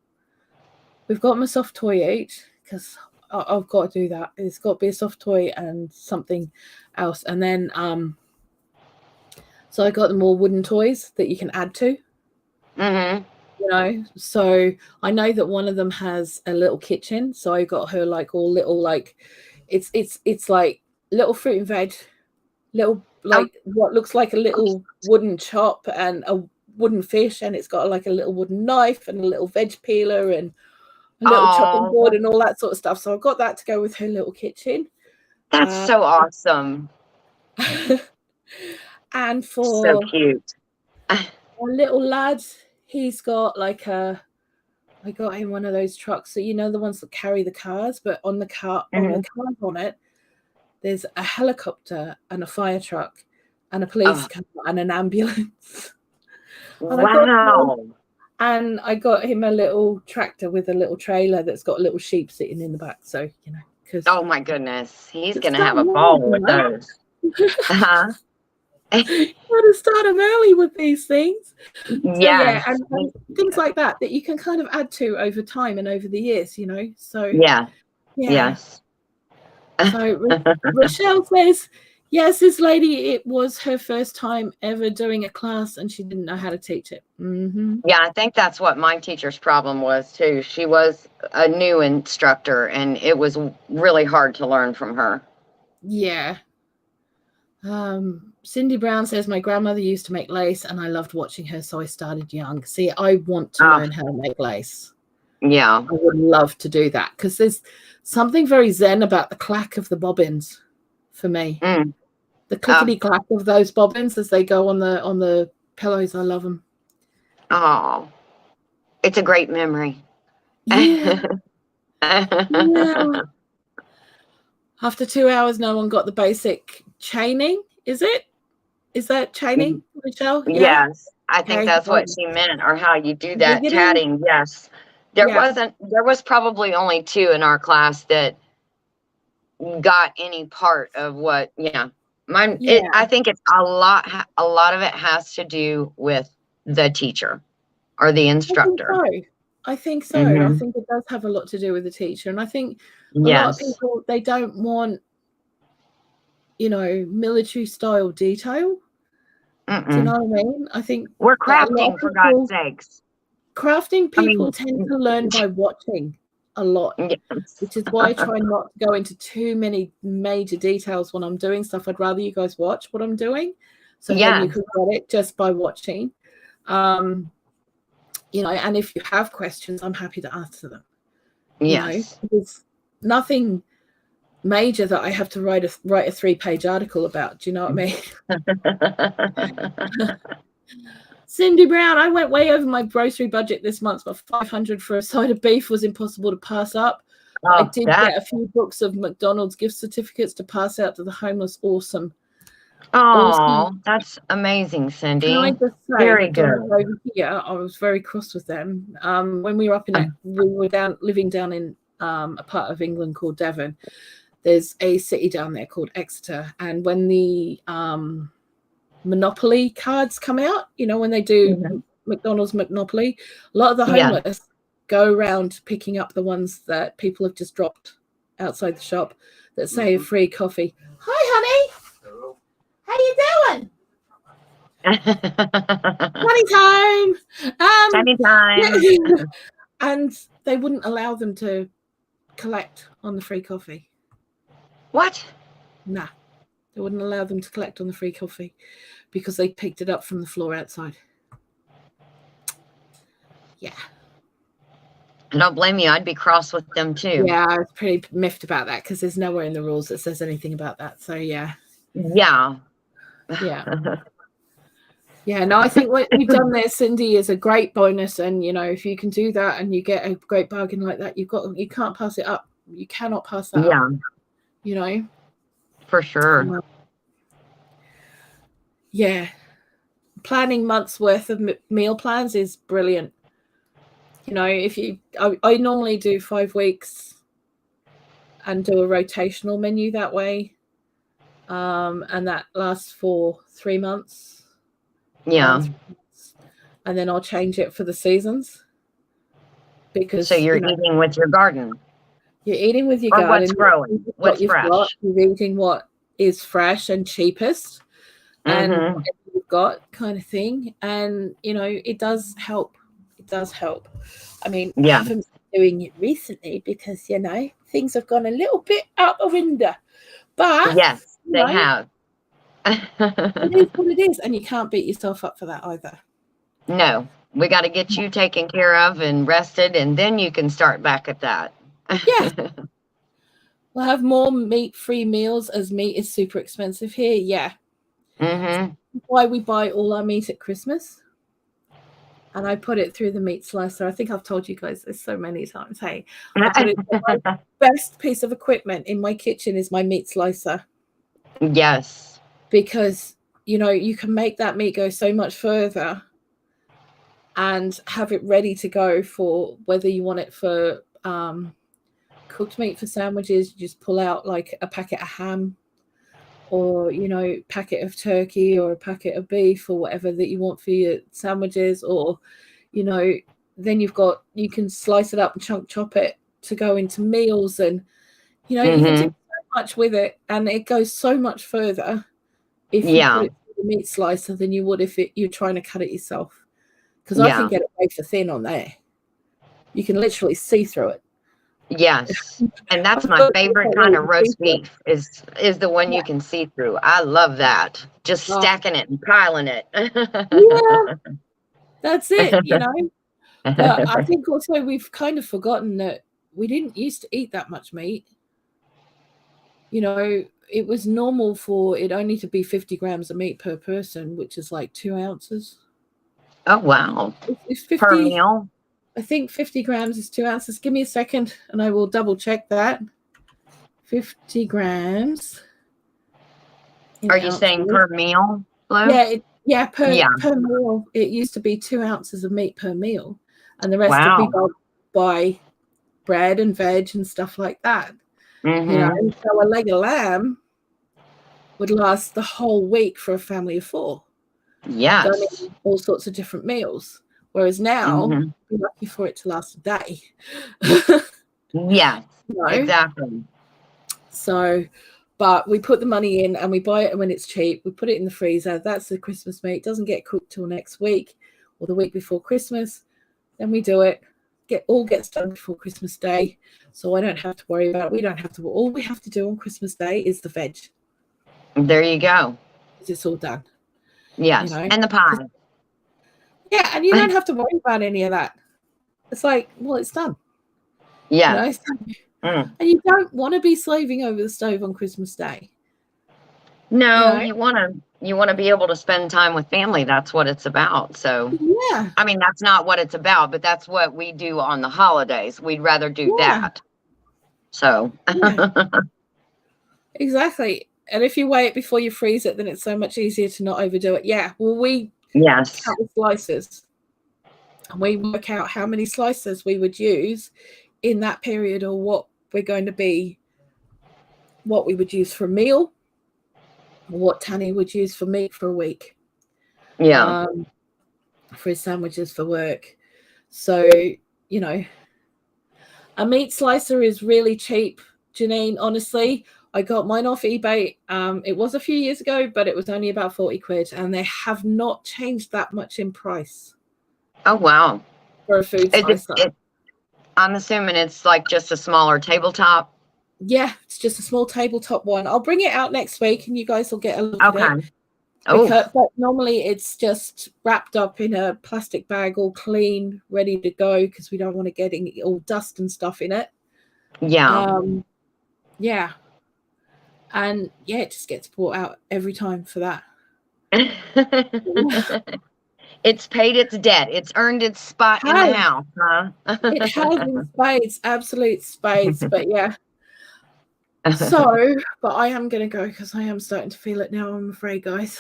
we've got them a soft toy each because I've got to do that. It's got to be a soft toy and something else. And then, so I got them all wooden toys that you can add to. You know, so I know that one of them has a little kitchen, so I got her like all little like it's like little fruit and veg, little like what looks like a little wooden chop and a wooden fish, and it's got like a little wooden knife and a little veg peeler and a little chopping board and all that sort of stuff. So I've got that to go with her little kitchen. That's so awesome. And for so cute. a little lad, he's got like I got him one of those trucks, so you know the ones that carry the cars, but on the car on it, there's a helicopter and a fire truck and a police car and an ambulance. And I got him a little tractor with a little trailer that's got a little sheep sitting in the back. So, you know, because my goodness, he's gonna have a ball with those. Got to start them early with these things. So, yeah, and things like that you can kind of add to over time and over the years, you know. So yes. So Rochelle says, yes, this lady, it was her first time ever doing a class and she didn't know how to teach it. Yeah, I think that's what my teacher's problem was too. She was a new instructor and it was really hard to learn from her. Yeah. Cindy Brown says, my grandmother used to make lace and I loved watching her, so I started young. See, I want to learn how to make lace. Yeah. I would love to do that because there's something very zen about the clack of the bobbins for me. The clickety clack of those bobbins as they go on the pillows. I love them. Oh, it's a great memory. Yeah. Yeah. After 2 hours, no one got the basic chaining. Is that chaining, Michelle? Yeah? Yes, I think that's what she meant, or how you do that tatting. Yes, there was probably only 2 in our class that got any part of what. I think it's a lot of it has to do with the teacher or the instructor. I think so. I think it does have a lot to do with the teacher, and I think a lot of people, they don't want, you know, military style detail. Do you know what I mean? I think we're crafting, for God's sakes. Crafting people tend to learn by watching a lot, which is why I try not to go into too many major details when I'm doing stuff. I'd rather you guys watch what I'm doing, so then you can get it just by watching. You know, and if you have questions, I'm happy to answer them. You know, there's nothing major that I have to write a 3-page article about. Do you know what I mean? Cindy Brown, I went way over my grocery budget this month, but $500 for a side of beef was impossible to pass up. I did get a few books of McDonald's gift certificates to pass out to the homeless. Awesome. That's amazing, Cindy. Can I just say, very good. Over here, I was very cross with them. When we were up in we were living down in a part of England called Devon. There's a city down there called Exeter, and when the Monopoly cards come out, you know, when they do McDonald's Monopoly, a lot of the homeless go around picking up the ones that people have just dropped outside the shop that say free coffee. Hi, honey. Hello. How you doing? Sunny time. And they wouldn't allow them to collect on the free coffee. What? Nah, they wouldn't allow them to collect on the free coffee because they picked it up from the floor outside. Yeah. I don't blame you. I'd be cross with them too. Yeah, I was pretty miffed about that because there's nowhere in the rules that says anything about that. So yeah. Yeah. Yeah. Yeah, no, I think what you've done there, Cindy, is a great bonus. And if you can do that and you get a great bargain like that, you can't pass it up. You cannot pass that up. For sure. Yeah. Planning months worth of meal plans is brilliant. I normally do 5 weeks and do a rotational menu that way. And that lasts for 3 months. Yeah. And then I'll change it for the seasons. Because so you're eating with your garden. You're eating with your or garden. what's growing, what's fresh. You're eating what is fresh and cheapest, and Mhm. whatever you've got, kind of thing. And it does help. It does help. I mean, I Yeah. haven't been doing it recently because things have gone a little bit out the window. But Yes, they have. it is what it is, and you can't beat yourself up for that either. No, we got to get you taken care of and rested, and then you can start back at that. Yeah. We'll have more meat-free meals as meat is super expensive here. Yeah. Mm-hmm. That's why we buy all our meat at Christmas. And I put it through the meat slicer. I think I've told you guys this so many times. Hey, I put it my best piece of equipment in my kitchen is my meat slicer. Yes. Because, you can make that meat go so much further and have it ready to go for whether you want it for cooked meat for sandwiches. You just pull out like a packet of ham or packet of turkey or a packet of beef or whatever that you want for your sandwiches, or then you can slice it up and chop it to go into meals, and you can do so much with it, and it goes so much further if you put it through the meat slicer than you would if you're trying to cut it yourself, because I can get it wafer thin on there. You can literally see through it. Yes, and that's my favorite kind of roast beef is the one you can see through. I love that. Just stacking it and piling it. Yeah, that's it, But I think also we've kind of forgotten that we didn't used to eat that much meat. It was normal for it only to be 50 grams of meat per person, which is like 2 ounces. Oh, wow. It's 50, per meal? I think 50 grams is 2 ounces. Give me a second and I will double check that. 50 grams. Are you saying per meal, Bloo? Yeah, per meal. It used to be 2 ounces of meat per meal, and the rest of people buy bread and veg and stuff like that. Mm-hmm. So a leg of lamb would last the whole week for a family of 4. Yes. All sorts of different meals. Whereas now, you're lucky for it to last a day. Yes, exactly. So, but we put the money in and we buy it when it's cheap. We put it in the freezer. That's the Christmas meat. It doesn't get cooked till next week or the week before Christmas. Then we do it. Gets done before Christmas Day. So I don't have to worry about it. We don't have to. All we have to do on Christmas Day is the veg. There you go. It's all done. Yes, and the pie. Yeah, and you don't have to worry about any of that. It's like, well, it's done. Yeah. And you don't want to be slaving over the stove on Christmas Day. No, you want to be able to spend time with family. That's what it's about. So yeah, I mean, that's not what it's about, but that's what we do on the holidays. We'd rather do that. So exactly. And if you weigh it before you freeze it, then it's so much easier to not overdo it. Yeah. Well, we count the slices, and we work out how many slices we would use in that period, or what we would use for a meal, or what Tanny would use for meat for a week. Yeah. For his sandwiches for work. So, a meat slicer is really cheap, Janine. Honestly, I got mine off eBay. It was a few years ago, but it was only about 40 quid, and they have not changed that much in price. Oh, wow. For a food slicer. I'm assuming it's like just a smaller tabletop. Yeah, it's just a small tabletop one. I'll bring it out next week and you guys will get a look at it. But normally it's just wrapped up in a plastic bag, all clean, ready to go, because we don't want to get all dust and stuff in it. Yeah. Yeah. And yeah, it just gets brought out every time for that. It's paid its debt. It's earned its spot in the house, huh? It has in spades, absolute spades. But yeah. So, but I am going to go because I am starting to feel it now, I'm afraid, guys.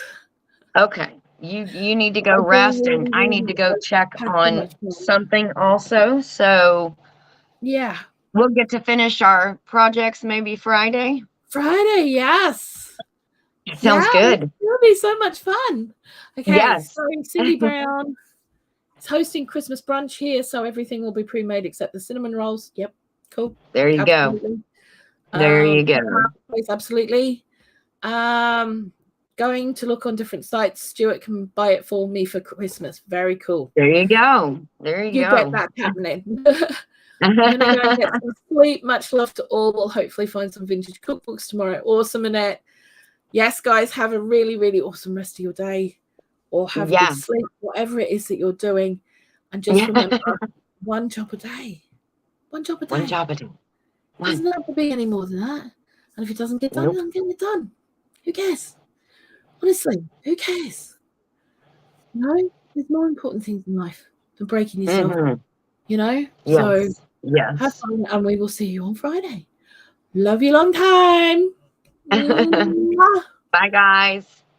Okay. You need to go rest, and I need to go check on something also. So yeah, we'll get to finish our projects maybe Friday. Friday, yes. Sounds good. It'll be so much fun. Okay, yes. So Cindy Brown is hosting Christmas brunch here, so everything will be pre-made except the cinnamon rolls. Yep, cool. There you Absolutely. go. There you go. Absolutely. Going to look on different sites. Stuart can buy it for me for Christmas. Very cool. There you go. There you go. Get that happening. I'm going to go and get some sleep. Much love to all. We'll hopefully find some vintage cookbooks tomorrow. Awesome, Annette. Yes, guys, have a really, really awesome rest of your day, or have a good sleep, whatever it is that you're doing. And just remember, one job a day. One job a day. One job a day. It doesn't have to be any more than that. And if it doesn't get done, then get it done. Who cares? Honestly, who cares? No, there's more important things in life than breaking yourself. You know? Yes. So have fun, and we will see you on Friday. Love you long time. Bye, guys.